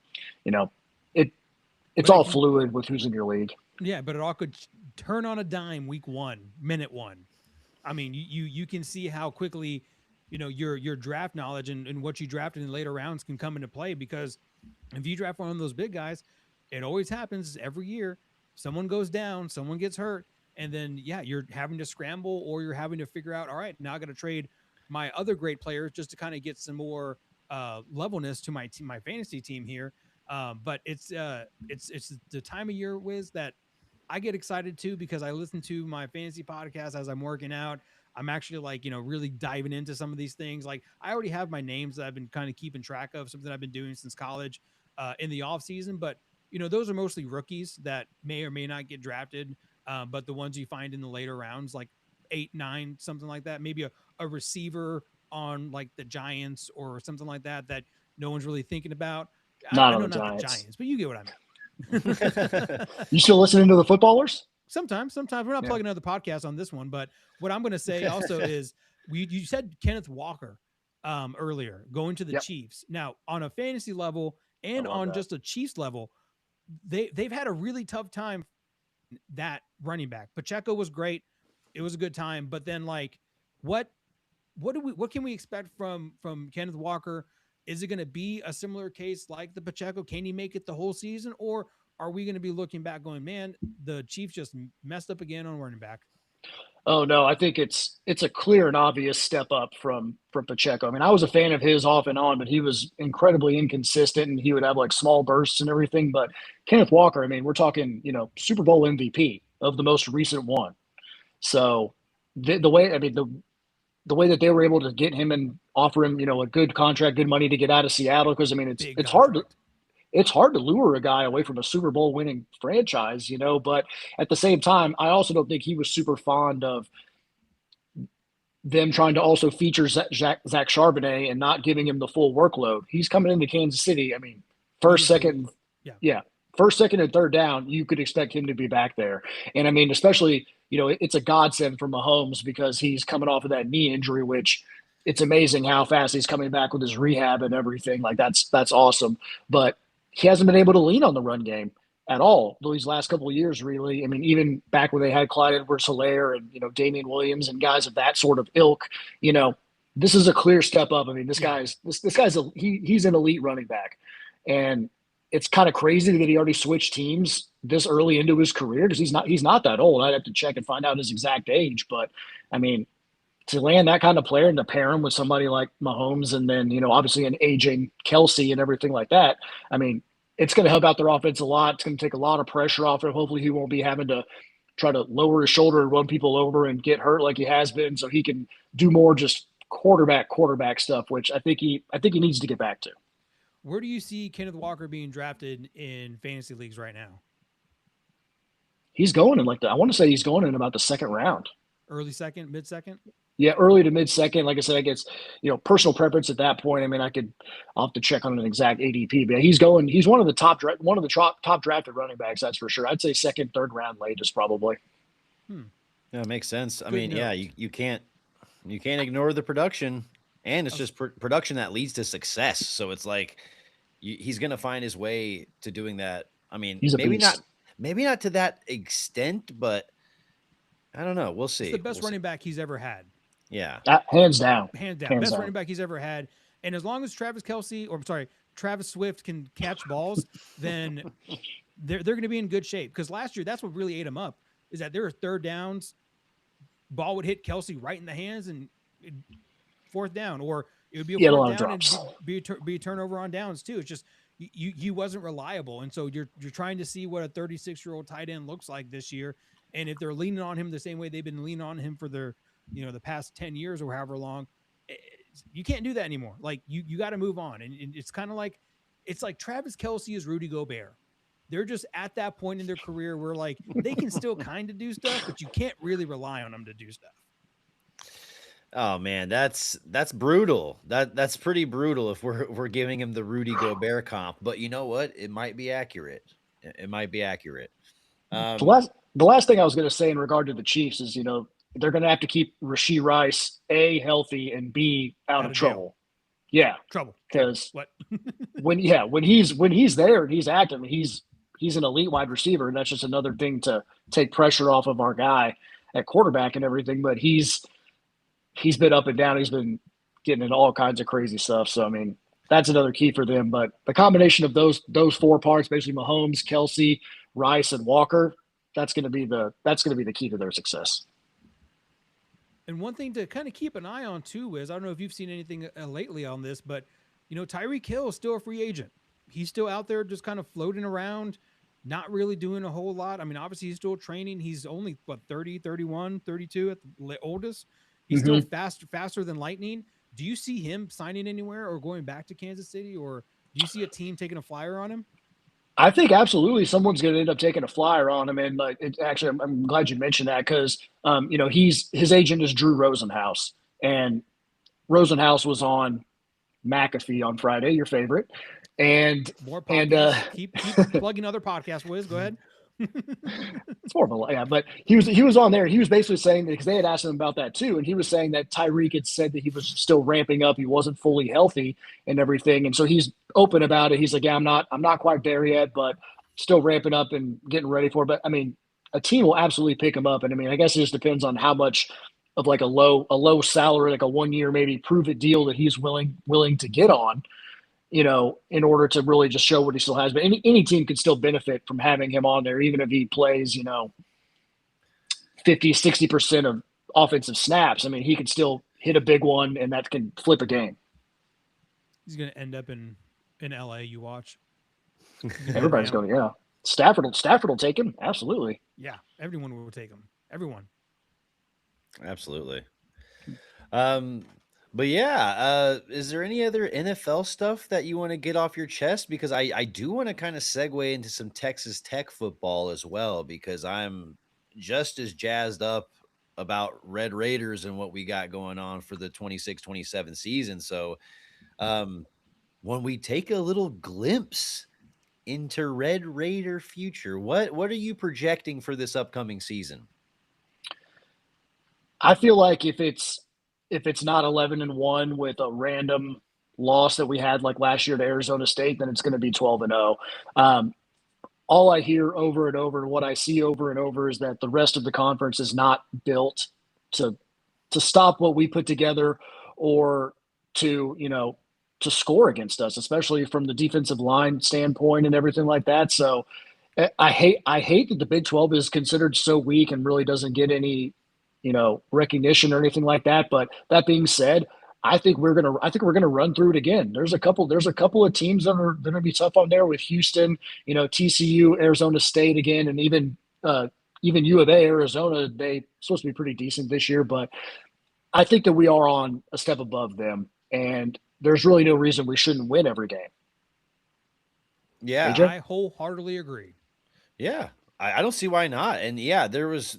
you know, it it's But it all can, fluid with who's in your league. yeah, but it all could turn on a dime week one, minute one. I mean, you can see how quickly, your draft knowledge and what you drafted in later rounds can come into play, because if you draft one of those big guys, it always happens every year. Someone goes down, someone gets hurt, and then yeah, you're having to scramble, or you're having to figure out, all right, now I got to trade my other great players just to kind of get some more levelness to my team, my fantasy team here. But it's the time of year, Wiz, that I get excited too, because I listen to my fantasy podcast as I'm working out. I'm actually like, really diving into some of these things. Like I already have my names that I've been kind of keeping track of, something I've been doing since college in the off season. But, those are mostly rookies that may or may not get drafted. But the ones you find in the later rounds, like 8, 9, something like that, maybe a receiver on like the Giants or something like that, that no one's really thinking about. Not I on know the not the Giants. Giants, but you get what I mean. You still listening to the footballers? Sometimes we're not Yeah. plugging another podcast on this one, but what I'm going to say also is you said Kenneth Walker earlier going to the Yep. Chiefs. Now on a fantasy level I and love on that. just a Chiefs level, they've had a really tough time that running back. Pacheco was great. It was a good time, but then like what what can we expect from Kenneth Walker? Is it going to be a similar case like the Pacheco? Can he make it the whole season, or are we going to be looking back going, man, the Chiefs just messed up again on running back? Oh no, I think it's a clear and obvious step up from Pacheco. I mean, I was a fan of his off and on, but he was incredibly inconsistent and he would have like small bursts and everything. But Kenneth Walker, I mean, we're talking, Super Bowl MVP of the most recent one. So the way, I mean, the way that they were able to get him and offer him, a good contract, good money to get out of Seattle, because I mean, Big it's hard to contract. it's hard to lure a guy away from a Super Bowl winning franchise, but at the same time, I also don't think he was super fond of them trying to also feature Zach Charbonnet and not giving him the full workload. He's coming into Kansas City. I mean, He first, needs to, second, yeah. yeah, first, second, and third down, you could expect him to be back there. And I mean, especially, it's a godsend for Mahomes because he's coming off of that knee injury, which it's amazing how fast he's coming back with his rehab and everything. Like that's awesome. But he hasn't been able to lean on the run game at all these last couple of years, really. I mean, even back when they had Clyde Edwards-Helaire and Damian Williams and guys of that sort of ilk, you know, this is a clear step up. I mean, this guy's he's an elite running back, and it's kind of crazy that he already switched teams this early into his career because he's not that old. I'd have to check and find out his exact age, but I mean, to land that kind of player and to pair him with somebody like Mahomes and then, obviously an aging Kelsey and everything like that, I mean, it's going to help out their offense a lot. It's going to take a lot of pressure off him. Hopefully he won't be having to try to lower his shoulder and run people over and get hurt like he has been, so he can do more just quarterback stuff, which I think he needs to get back to. Where do you see Kenneth Walker being drafted in fantasy leagues right now? He's going in I want to say he's going in about the second round. Early second, mid second? Yeah, early to mid second. Like I said, I guess, personal preference at that point. I mean, I'll have to check on an exact ADP, but he's one of the top drafted running backs. That's for sure. I'd say second, third round latest probably. Yeah, it makes sense. I Good mean, note. yeah, you can't ignore the production, and it's just production that leads to success. So it's like he's going to find his way to doing that. I mean, He's a maybe beast. not to that extent, but I don't know. We'll see. It's the best We'll running see. back he's ever had. Yeah. Hands down. Hands down. Hands Best down. running back he's ever had. And as long as Travis Swift can catch balls, then they're going to be in good shape. Because last year, that's what really ate him up, is that there were third downs, ball would hit Kelsey right in the hands and fourth down, or it would be a fourth down and be a turnover on downs too. It's just you wasn't reliable, and so you're trying to see what a 36-year-old tight end looks like this year. And if they're leaning on him the same way they've been leaning on him for their the past 10 years or however long, you can't do that anymore. Like you got to move on, and it's kind of like Travis Kelce is Rudy Gobert. They're just at that point in their career where like they can still kind of do stuff, but you can't really rely on them to do stuff. Oh man, that's brutal. That's pretty brutal if we're giving him the Rudy Gobert comp. But you know what? It might be accurate. It might be accurate. The last thing I was going to say in regard to the Chiefs is, they're going to have to keep Rashee Rice A, healthy, and B, out of trouble. Yeah, Trouble. because What? when he's there and he's active, he's an elite wide receiver, and that's just another thing to take pressure off of our guy at quarterback and everything. But he's been up and down. He's been getting into all kinds of crazy stuff. So I mean, that's another key for them. But the combination of those four parts, basically Mahomes, Kelsey, Rice, and Walker, that's going to be the key to their success. And one thing to kind of keep an eye on too is, I don't know if you've seen anything lately on this, but Tyreek Hill is still a free agent. He's still out there just kind of floating around, not really doing a whole lot. I mean, obviously he's still training. He's only 30, 31, 32 at the oldest. He's still faster than lightning. Do you see him signing anywhere or going back to Kansas City, or do you see a team taking a flyer on him? I think absolutely someone's going to end up taking a flyer on him, and actually, I'm glad you mentioned that because his agent is Drew Rosenhaus, and Rosenhaus was on McAfee on Friday, your favorite, and more podcasts. Keep plugging other podcasts. Wiz, go ahead. It's more of a but he was on there. He was basically saying that because they had asked him about that too, and he was saying that Tyreek had said that he was still ramping up. He wasn't fully healthy and everything, and so he's open about it. He's like, "Yeah, I'm not quite there yet, but still ramping up and getting ready for it." But I mean, a team will absolutely pick him up, and I mean, I guess it just depends on how much of like a low salary, like a 1 year maybe prove it deal that he's willing to get on. In order to really just show what he still has. But any team could still benefit from having him on there, even if he plays, 50, 60% offensive snaps, I mean, he could still hit a big one, and that can flip a game. He's going to end up in LA. You watch. Everybody's going, yeah. Stafford will take him. Absolutely. Yeah, everyone will take him. Everyone. Absolutely. But yeah, is there any other NFL stuff that you want to get off your chest? Because I do want to kind of segue into some Texas Tech football as well, because I'm just as jazzed up about Red Raiders and what we got going on for the 26-27 season. So when we take a little glimpse into Red Raider future, what are you projecting for this upcoming season? I feel like if it's not 11-1 with a random loss that we had like last year to Arizona State, then it's going to be 12-0. All I hear over and over, and what I see over and over, is that the rest of the conference is not built to stop what we put together, or to score against us, especially from the defensive line standpoint and everything like that. So I hate that the Big 12 is considered so weak and really doesn't get any recognition or anything like that. But that being said, I think we're gonna run through it again. There's a couple of teams that are gonna be tough on there, with Houston, TCU, Arizona State again, and even U of A, Arizona. They supposed to be pretty decent this year, but I think that we are on a step above them, and there's really no reason we shouldn't win every game. Yeah, I wholeheartedly agree. Yeah, I don't see why not. And yeah, there was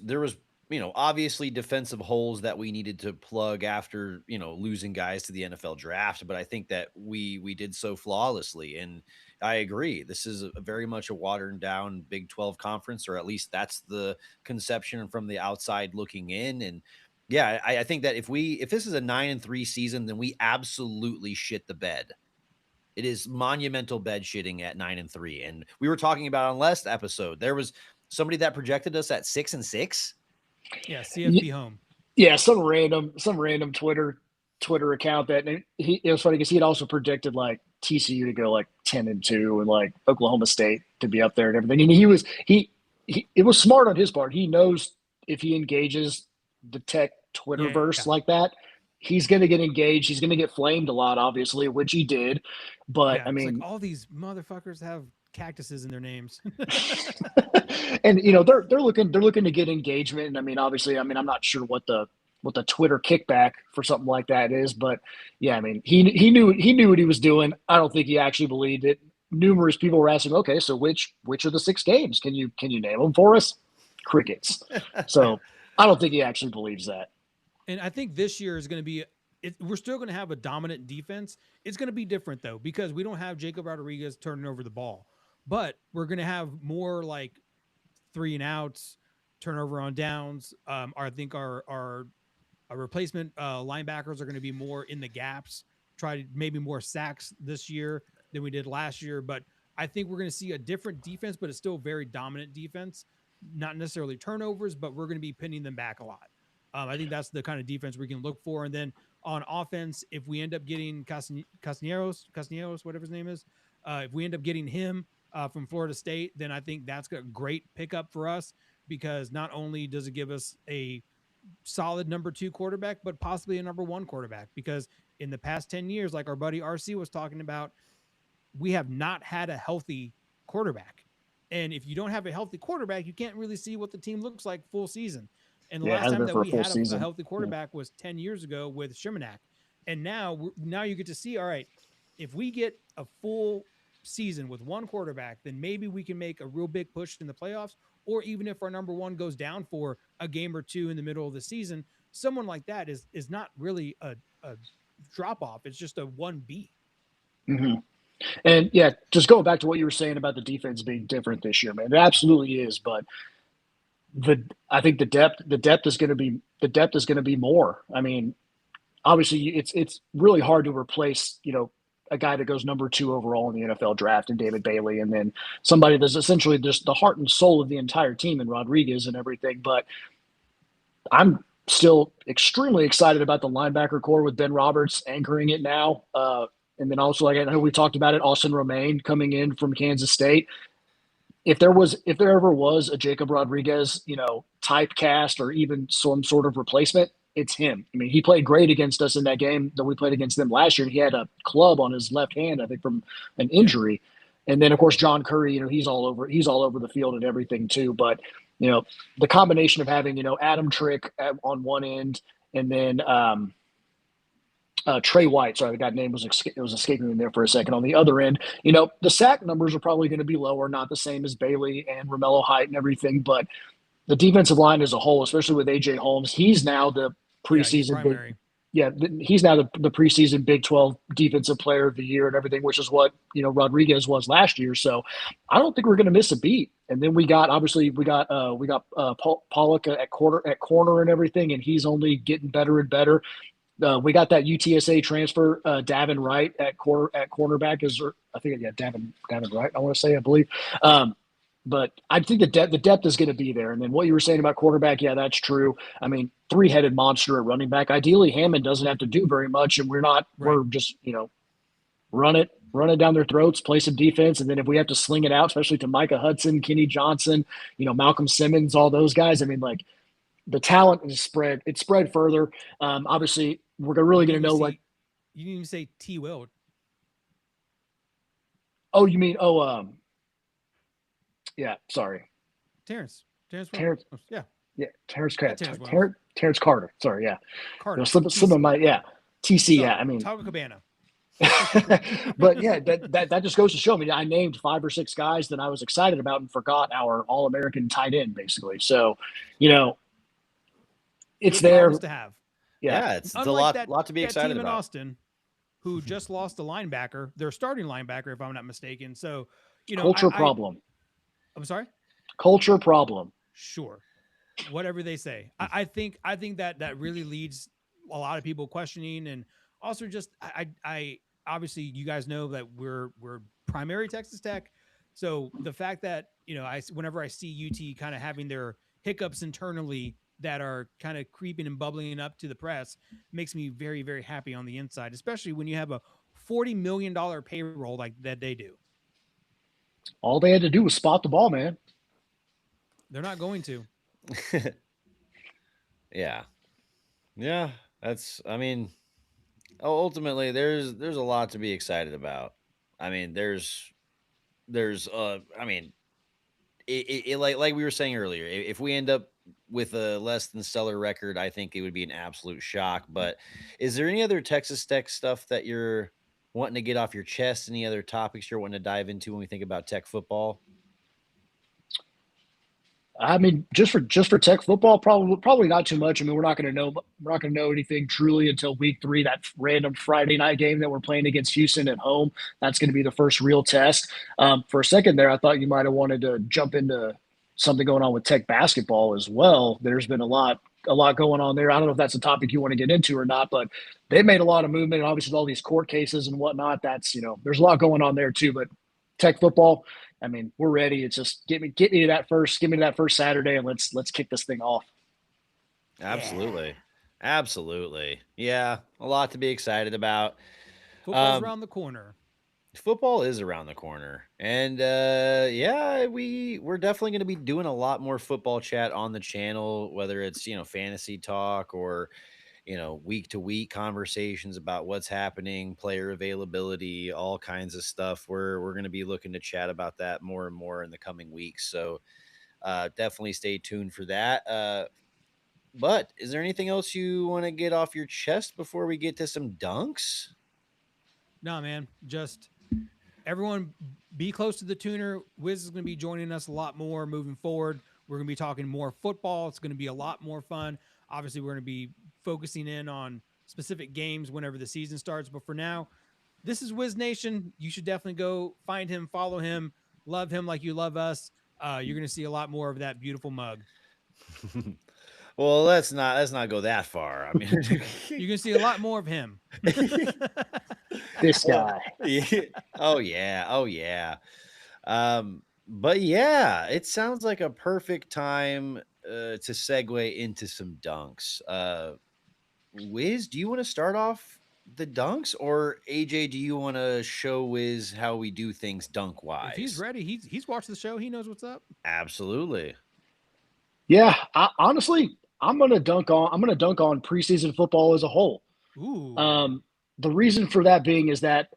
obviously defensive holes that we needed to plug after losing guys to the NFL draft, but I think that we did so flawlessly. And I agree, this is very much a watered down Big 12 conference, or at least that's the conception from the outside looking in. And yeah, I think that if this is a 9-3 season, then we absolutely shit the bed. It is monumental bed shitting at 9-3. And we were talking about on last episode, there was somebody that projected us at 6-6. Yeah, CFP home. Yeah, some random Twitter account that it was funny because he had also predicted like TCU to go like 10-2 and like Oklahoma State to be up there and everything. And it was smart on his part. He knows if he engages the Tech Twitterverse like that, he's going to get engaged. He's going to get flamed a lot, obviously, which he did. But I mean, like all these motherfuckers have cactuses in their names. And they're looking to get engagement. And I mean, obviously, I'm not sure what the Twitter kickback for something like that is, but yeah, I mean, he knew what he was doing. I don't think he actually believed it. Numerous people were asking, okay, so which of the 6 games can you name them for us? Crickets. So I don't think he actually believes that. And I think this year is going to be we're still going to have a dominant defense. It's going to be different though, because we don't have Jacob Rodriguez turning over the ball, but we're going to have more like 3-and-outs, turnover on downs. I think our replacement linebackers are going to be more in the gaps, try maybe more sacks this year than we did last year. But I think we're going to see a different defense, but it's still very dominant defense, not necessarily turnovers, but we're going to be pinning them back a lot. I think that's the kind of defense we can look for. And then on offense, if we end up getting Castellanos, whatever his name is, if we end up getting him from Florida State, then I think that's a great pickup for us, because not only does it give us a solid number 2 quarterback, but possibly a number 1 quarterback, because in the past 10 years, like our buddy RC was talking about, we have not had a healthy quarterback. And if you don't have a healthy quarterback, you can't really see what the team looks like full season. And the last time that we had a healthy quarterback was 10 years ago with Shimanak. And now you get to see, all right, if we get a full season with 1 quarterback, then maybe we can make a real big push in the playoffs. Or even if our number 1 goes down for a game or 2 in the middle of the season, someone like that is not really a drop off. It's just a 1B. Mm-hmm. And yeah, just going back to what you were saying about the defense being different this year, man, it absolutely is. But I think the depth is going to be more. I mean, obviously it's really hard to replace, a guy that goes number 2 overall in the NFL draft and David Bailey, and then somebody that's essentially just the heart and soul of the entire team and Rodriguez and everything. But I'm still extremely excited about the linebacker core with Ben Roberts anchoring it now. And then also, like I know we talked about it, Austin Romaine coming in from Kansas State. if there ever was a Jacob Rodriguez, typecast or even some sort of replacement, it's him. I mean, he played great against us in that game that we played against them last year. He had a club on his left hand, I think, from an Yeah. injury. And then of course John Curry, he's all over the field and everything too. But the combination of having Adam Trick on one end and then Trey White. Sorry, that name was escaping me there for a second. On the other end, the sack numbers are probably going to be lower, not the same as Bailey and Romello Height and everything, but the defensive line as a whole, especially with AJ Holmes, he's now the preseason he's now the preseason Big 12 defensive player of the year and everything, which is what Rodriguez was last year. So I don't think we're going to miss a beat. And then we got Pollock at corner and everything, and he's only getting better and better. We got that UTSA transfer, Davin Wright at cornerback Davin Wright, I believe. But I think the depth is going to be there. And then what you were saying about quarterback, yeah, that's true. I mean, three-headed monster at running back. Ideally, Hammond doesn't have to do very much, and we're just run it down their throats, play some defense, and then if we have to sling it out, especially to Micah Hudson, Kenny Johnson, Malcolm Simmons, all those guys. I mean, like the talent is spread. It's spread further. Obviously, we're really going to know. Like, you didn't even say T. Will. Oh, you mean yeah, sorry. Terrence. Yeah. Terrence Carter. Sorry, yeah. Carter. Slipping my TC. So, yeah, I mean Taco Cabana. But yeah, that just goes to show me. I named 5 or 6 guys that I was excited about and forgot our All-American tight end, basically. So, it's there to have. Yeah, it's a lot to be excited team about. In Austin, who just lost a linebacker, their starting linebacker, if I'm not mistaken. So, culture problem. I'm sorry? Culture problem. Sure. Whatever they say. I think that really leads a lot of people questioning, and also just I obviously you guys know that we're primary Texas Tech. So the fact that, whenever I see UT kind of having their hiccups internally that are kind of creeping and bubbling up to the press makes me very, very happy on the inside, especially when you have a $40 million payroll like that they do. All they had to do was spot the ball, man. They're not going to. Yeah. Ultimately there's a lot to be excited about. I mean, like we were saying earlier, if we end up with a less than stellar record, I think it would be an absolute shock. But is there any other Texas Tech stuff that you're wanting to get off your chest? Any other topics you're wanting to dive into when we think about Tech football? I mean, just for Tech football, probably not too much. I mean, we're not going to know anything truly until week 3, that random Friday night game that we're playing against Houston at home. That's going to be the first real test. For a second there, I thought you might have wanted to jump into something going on with Tech basketball as well. There's been a lot going on there. I don't know if that's a topic you want to get into or not, but they've made a lot of movement. And obviously, with all these court cases and whatnot, that's there's a lot going on there too. But Tech football, I mean, we're ready. It's just get me to that first Saturday, and let's kick this thing off. Absolutely. Yeah, a lot to be excited about. Football's around the corner. Football is around the corner, and we're definitely going to be doing a lot more football chat on the channel, whether it's fantasy talk or week to week conversations about what's happening, player availability, all kinds of stuff. We're going to be looking to chat about that more and more in the coming weeks. So definitely stay tuned for that. But is there anything else you want to get off your chest before we get to some dunks? No, man, just everyone be close to the tuner. Wiz is going to be joining us a lot more moving forward. We're going to be talking more football. It's going to be a lot more fun. Obviously, we're going to be focusing in on specific games whenever the season starts. But for now, this is Whiznation. You should definitely go find him, follow him, love him like you love us. You're going to see a lot more of that beautiful mug. Well, let's not go that far. I mean, you're going to see a lot more of him. This guy. Oh yeah. But yeah, it sounds like a perfect time to segue into some dunks. Wiz, do you want to start off the dunks, or AJ, do you want to show Wiz how we do things dunk If he's wise? ready, he's watched the show. He knows what's up. Absolutely. Yeah, honestly, I'm gonna dunk on preseason football as a whole. Ooh. Um, the reason for that being is that,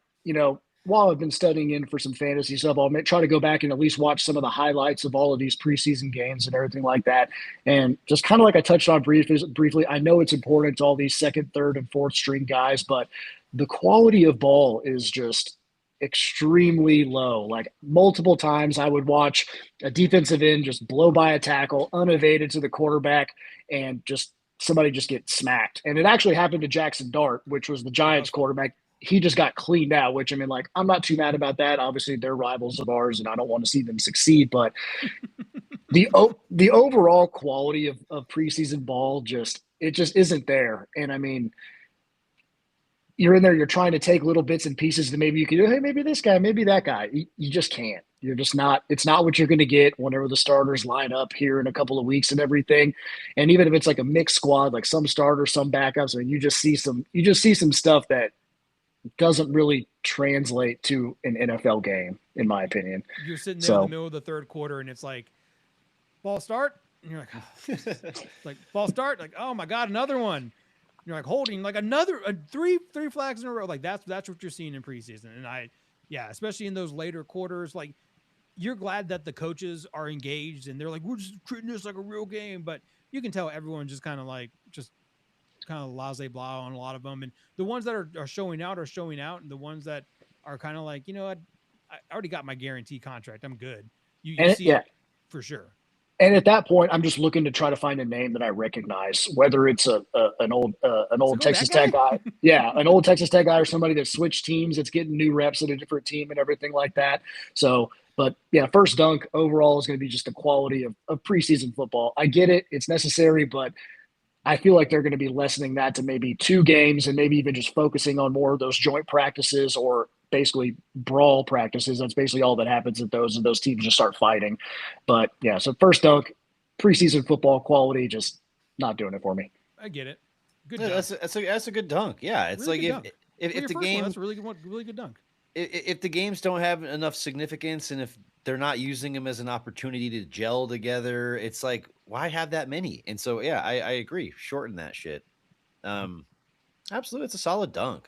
while I've been studying in for some fantasy stuff, I'll try to go back and at least watch some of the highlights of all of these preseason games and everything like that. And just kind of like I touched on briefly, I know it's important to all these second, third, and fourth string guys, but the quality of ball is just extremely low. Like multiple times, I would watch a defensive end just blow by a tackle, unevaded to the quarterback, and just somebody just get smacked. And it actually happened to Jackson Dart, which was the Giants Yep. quarterback. He just got cleaned out, which I mean, like, I'm not too mad about that. Obviously, they're rivals of ours, and I don't want to see them succeed. But the overall quality of preseason ball just isn't there. And I mean, you're in there, you're trying to take little bits and pieces that maybe you could do. Hey, maybe this guy, maybe that guy. You just can't. You're just not. It's not what you're going to get whenever the starters line up here in a couple of weeks and everything. And even if it's like a mixed squad, like some starters, some backups, I mean, you just see some stuff that doesn't really translate to an NFL game, in my opinion. You're sitting there in the So middle of the third quarter, and it's like ball start, and you're like, oh. Like ball start, like oh my god, another one. You're like holding like another three flags in a row. Like that's what you're seeing in preseason, and yeah, especially in those later quarters, like you're glad that the coaches are engaged and they're like, we're just treating this like a real game, but you can tell everyone just kind of like just kind of laissez blah on a lot of them, and the ones that are showing out, and the ones that are kind of like, you know what, I already got my guarantee contract, I'm good. You and see yeah, it for sure. and at that point, I'm just looking to try to find a name that I recognize, whether it's an It's old like, oh, that Texas Tech guy. guy, yeah, an old Texas Tech guy, or somebody that switched teams, that's getting new reps at a different team and everything like that. So, but yeah, first dunk overall is going to be just the quality of preseason football. I get it; it's necessary, but I feel like they're going to be lessening that to maybe 2 games, and maybe even just focusing on more of those joint practices or basically brawl practices. That's basically all that happens at those, and those teams just start fighting. But yeah, so first dunk, preseason football quality, just not doing it for me. I get it. Good Yeah, dunk. that's a good dunk. Yeah, it's Really like good dunk for if your the first one. game That's a really good one. Really good dunk. if the games don't have enough significance, and if they're not using them as an opportunity to gel together, it's like, why have that many? And so yeah, I agree. Shorten that shit. Um, Absolutely, it's a solid dunk.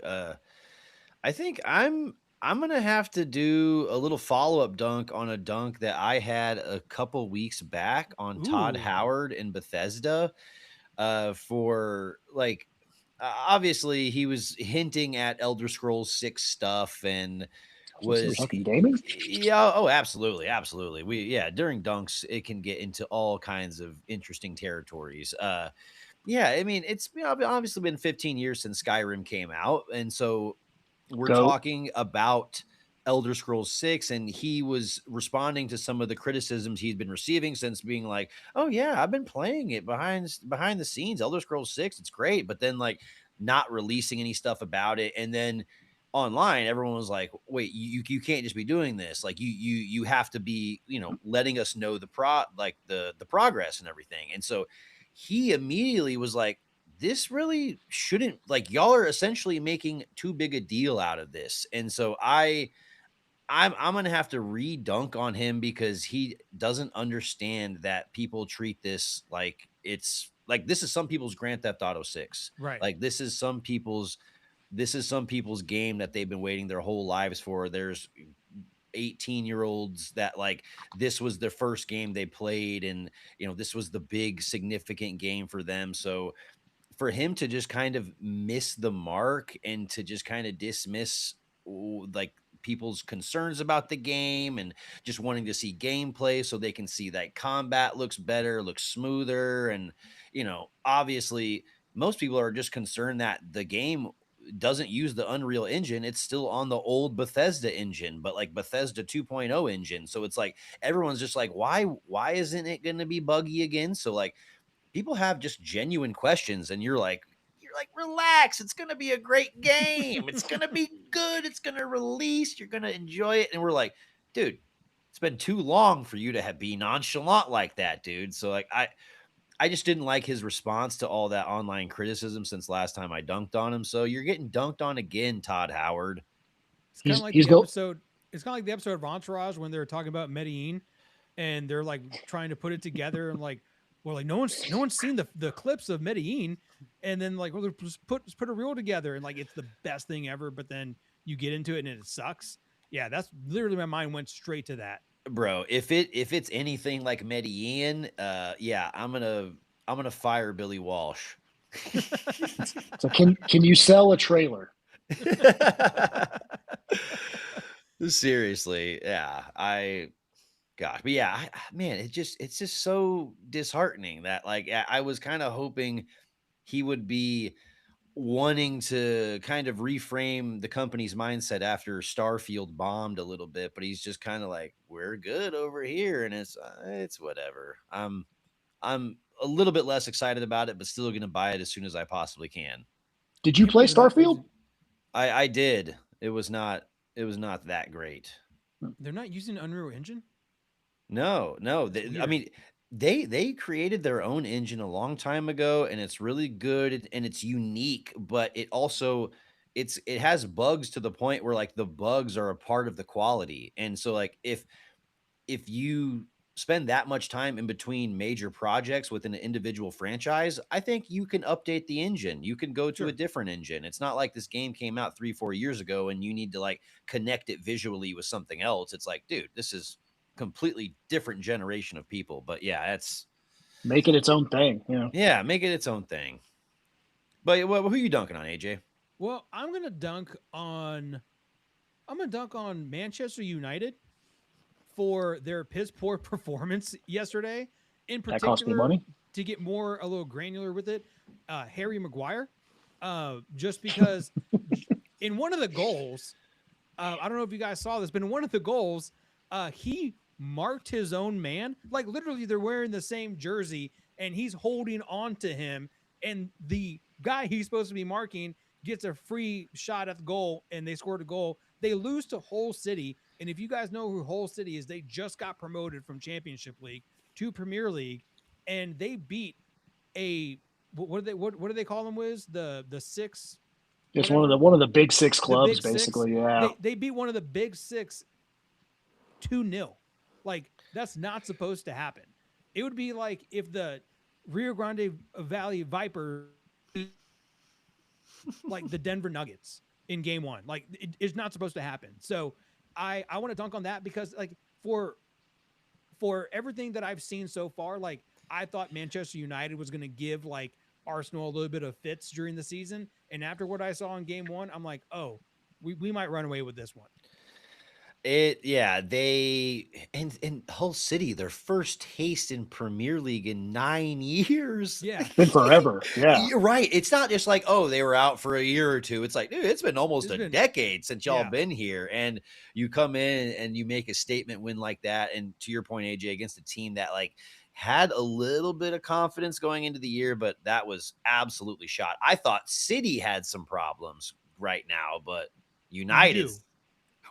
I think I'm gonna have to do a little follow up dunk on a dunk that I had a couple weeks back on Todd Ooh. Howard in Bethesda. For like, obviously he was hinting at Elder Scrolls 6 stuff, and So you're was talking gaming? yeah, oh absolutely, absolutely. We yeah, during dunks it can get into all kinds of interesting territories. Yeah, I mean, it's obviously been 15 years since Skyrim came out, and so we're Go. talking about Elder Scrolls 6, and he was responding to some of the criticisms he'd been receiving, since being like, "Oh yeah, I've been playing it behind the scenes, Elder Scrolls 6, it's great," but then like not releasing any stuff about it, and then online everyone was like, "Wait, you can't just be doing this. Like you have to be, letting us know the progress and everything." And so he immediately was like, this really shouldn't, like, y'all are essentially making too big a deal out of this. And so I'm gonna have to re-dunk on him, because he doesn't understand that people treat this like it's like this is some people's Grand Theft Auto 6. Right. Like this is some people's game that they've been waiting their whole lives for. There's 18-year-olds that, like, this was their first game they played, and this was the big significant game for them. So for him to just kind of miss the mark, and to just kind of dismiss, like, people's concerns about the game, and just wanting to see gameplay so they can see that combat looks better, looks smoother, and obviously most people are just concerned that the game doesn't use the Unreal Engine. It's still on the old Bethesda engine, but like Bethesda 2.0 engine. So it's like everyone's just like, why isn't it going to be buggy again? So like people have just genuine questions, and you're like, relax, it's going to be a great game, it's going to be good, it's going to release, you're going to enjoy it. And we're like, dude, it's been too long for you to be nonchalant like that, dude. So like I just didn't like his response to all that online criticism since last time I dunked on him. So you're getting dunked on again, Todd Howard. It's kind of like he's the go episode. It's kind of like the episode of Entourage when they were talking about Medellin, and they're like trying to put it together, and like, well, like no one's seen the clips of Medellin, and then like, well, let's put a reel together, and like it's the best thing ever, but then you get into it and it sucks. Yeah, that's literally my mind went straight to that. Bro, if it's anything like Medellin, yeah, I'm gonna fire Billy Walsh. So can you sell a trailer? Seriously, yeah, gosh, but yeah, man, it's just so disheartening that like I was kind of hoping he would be wanting to kind of reframe the company's mindset after Starfield bombed a little bit, but he's just kind of like, we're good over here, and it's whatever. I'm a little bit less excited about it, but still going to buy it as soon as I possibly can. Did you play Starfield? I did. It was not that great. They're not using Unreal Engine. No. I mean, they created their own engine a long time ago, and it's really good and it's unique, but it also it has bugs to the point where like the bugs are a part of the quality. And so like if you spend that much time in between major projects within an individual franchise, I think you can update the engine. You can go to a different engine. It's not like this game came out 3-4 years ago and you need to like connect it visually with something else. It's like, dude, this is completely different generation of people. But yeah, it's make it its own thing. Yeah, make it its own thing. But who are you dunking on, AJ? Well, I'm gonna dunk on Manchester United for their piss poor performance yesterday. In particular, that cost me money. To get a little granular with it, Harry Maguire, just because in one of the goals, I don't know if you guys saw this, but in one of the goals, he marked his own man. Like literally, they're wearing the same jersey, and he's holding on to him, and the guy he's supposed to be marking gets a free shot at the goal, and they scored a goal. They lose to Hull City. And if you guys know who Hull City is, they just got promoted from Championship League to Premier League, and they beat what do they call them? Wiz the six? It's one of the big six clubs, basically. Yeah, they beat one of the big six 2-0. Like that's not supposed to happen. It would be like if the Rio Grande Valley Viper, like the Denver Nuggets in Game 1, like it's not supposed to happen. So. I want to dunk on that because like for everything that I've seen so far, like I thought Manchester United was going to give like Arsenal a little bit of fits during the season. And after what I saw in Game 1, I'm like, oh, we might run away with this one. They and Hull City, their first taste in Premier League in 9 years. Yeah, it's been forever. Yeah, you're right. It's not just like, oh, they were out for a year or two. It's like, dude, it's been almost a decade since y'all been here, and you come in and you make a statement win like that. And to your point, AJ, against a team that like had a little bit of confidence going into the year, but that was absolutely shot. I thought City had some problems right now, but United.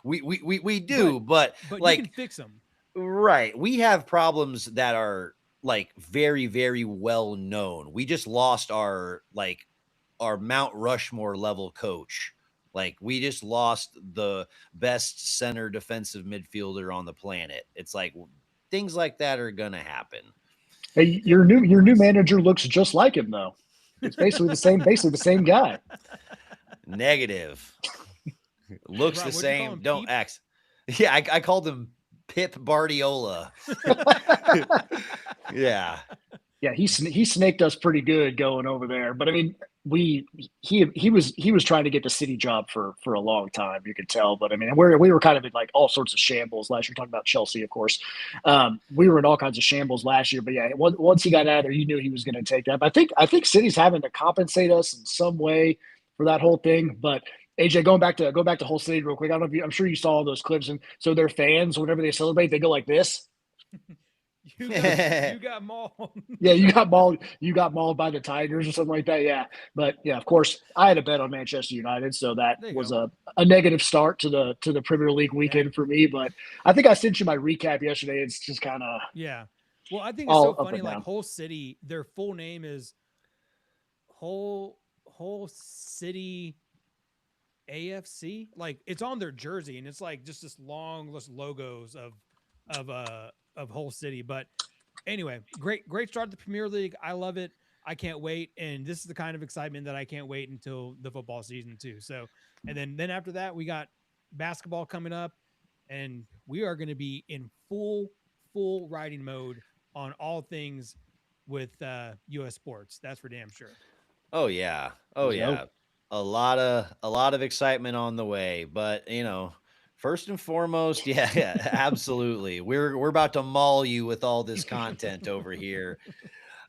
We do, but like you can fix them. Right. We have problems that are like very, very well known. We just lost our Mount Rushmore level coach. Like we just lost the best center defensive midfielder on the planet. It's like things like that are gonna happen. Hey, your new manager looks just like him though. It's basically the same guy. Negative. Looks the same. Don't act. Yeah, I called him Pip Bardiola. Yeah. He snaked us pretty good going over there. But I mean, he was trying to get the City job for a long time. You could tell. But I mean, we were kind of in like all sorts of shambles last year. Talking about Chelsea, of course. We were in all kinds of shambles last year. But yeah, once he got out of there, you knew he was going to take that. But I think City's having to compensate us in some way for that whole thing. But AJ, going back to Hull City real quick. I don't know I'm sure you saw all those clips, and so their fans, whenever they celebrate, they go like this. You got mauled. Yeah, you got mauled by the Tigers or something like that. Yeah, but yeah, of course, I had a bet on Manchester United, so that was a negative start to the Premier League weekend for me. But I think I sent you my recap yesterday. It's just kind of Well, I think it's so all up funny. and Like down. Whole City, their full name is Whole City AFC. Like it's on their jersey, and it's like just this long list logos of Whole City. But anyway, great start to the Premier League. I love it. I can't wait, and this is the kind of excitement that I can't wait until the football season too. So, and then after that, we got basketball coming up, and we are going to be in full riding mode on all things with U.S. sports. That's for damn sure. Oh yeah. Oh Let's go. yeah. A lot of excitement on the way, but first and foremost, yeah, yeah, absolutely. We're about to maul you with all this content over here.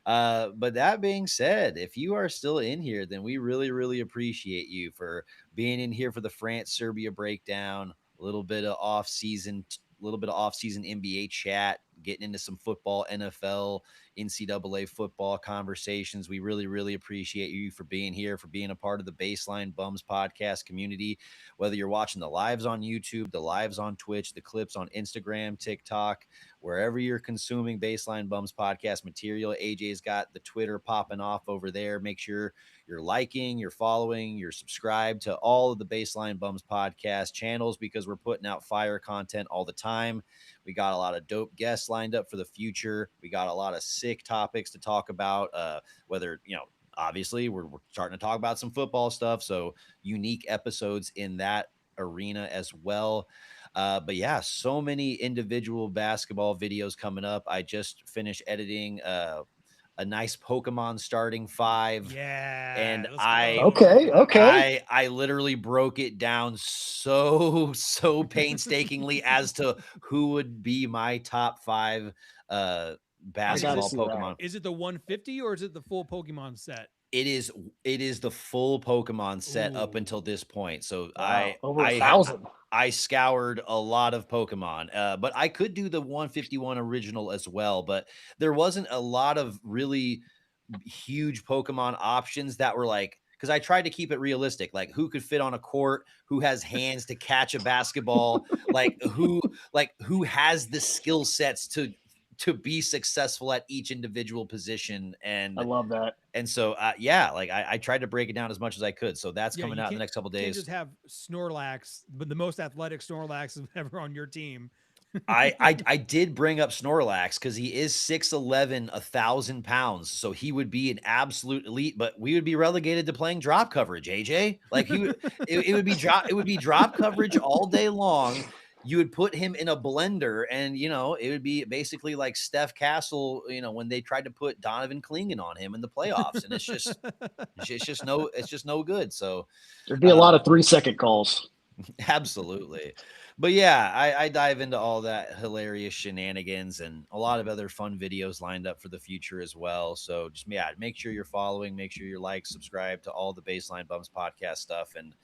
But that being said, if you are still in here, then we really, really appreciate you for being in here for the France Serbia breakdown, a little bit of off season NBA chat, getting into some football, NFL, NCAA football conversations. We really, really appreciate you for being here, for being a part of the Baseline Bums podcast community. Whether you're watching the lives on YouTube, the lives on Twitch, the clips on Instagram, TikTok, wherever you're consuming Baseline Bums podcast material. AJ's got the Twitter popping off over there. Make sure you're liking, you're following, you're subscribed to all of the Baseline Bums podcast channels because we're putting out fire content all the time. We got a lot of dope guests lined up for the future. We got a lot of sick topics to talk about, whether, obviously we're starting to talk about some football stuff. So unique episodes in that arena as well. But yeah, so many individual basketball videos coming up. I just finished editing a nice Pokemon starting five, Yeah, and let's I Okay, go. okay. I literally broke it down so painstakingly as to who would be my top five I And is got to it basketball see that. Pokemon. is it the 150 or is it the full Pokemon set? It is the full Pokemon set up Ooh, until this point. So Wow, over a I ha- thousand. I scoured a lot of Pokemon, but I could do the 151 original as well. But there wasn't a lot of really huge Pokemon options that were like, because I tried to keep it realistic, like who could fit on a court, who has hands to catch a basketball, like who has the skill sets to be successful at each individual position. I and love that. and so yeah, like I tried to break it down as much as I could. So that's yeah, coming you out in the next couple can't days. just have Snorlax, but the most athletic Snorlax ever on your team. I did bring up Snorlax because he is 6'11", 1,000 pounds, so he would be an absolute elite. But we would be relegated to playing drop coverage, AJ. Like it would be drop coverage all day long. You would put him in a blender, and it would be basically like Steph Castle, when they tried to put Donovan Clingan on him in the playoffs, and it's just no good. So There'd be a lot uh, of 3-second calls. absolutely. But yeah, I dive into all that hilarious shenanigans and a lot of other fun videos lined up for the future as well. So just, yeah, make sure you're following, make sure you're subscribe to all the Baseline Bums podcast stuff. And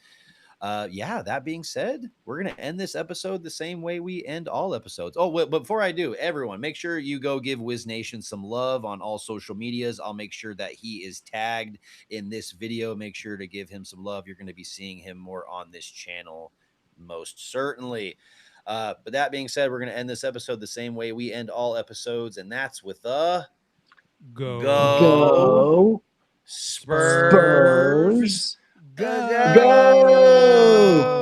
yeah, that being said, we're going to end this episode the same way we end all episodes. Oh, but before I do, everyone, make sure you go give Whiznation some love on all social medias. I'll make sure that he is tagged in this video. Make sure to give him some love. You're going to be seeing him more on this channel, most certainly. But that being said, we're going to end this episode the same way we end all episodes, and that's with a Go go Go Spurs. Spurs, Spurs. go. Go. Go.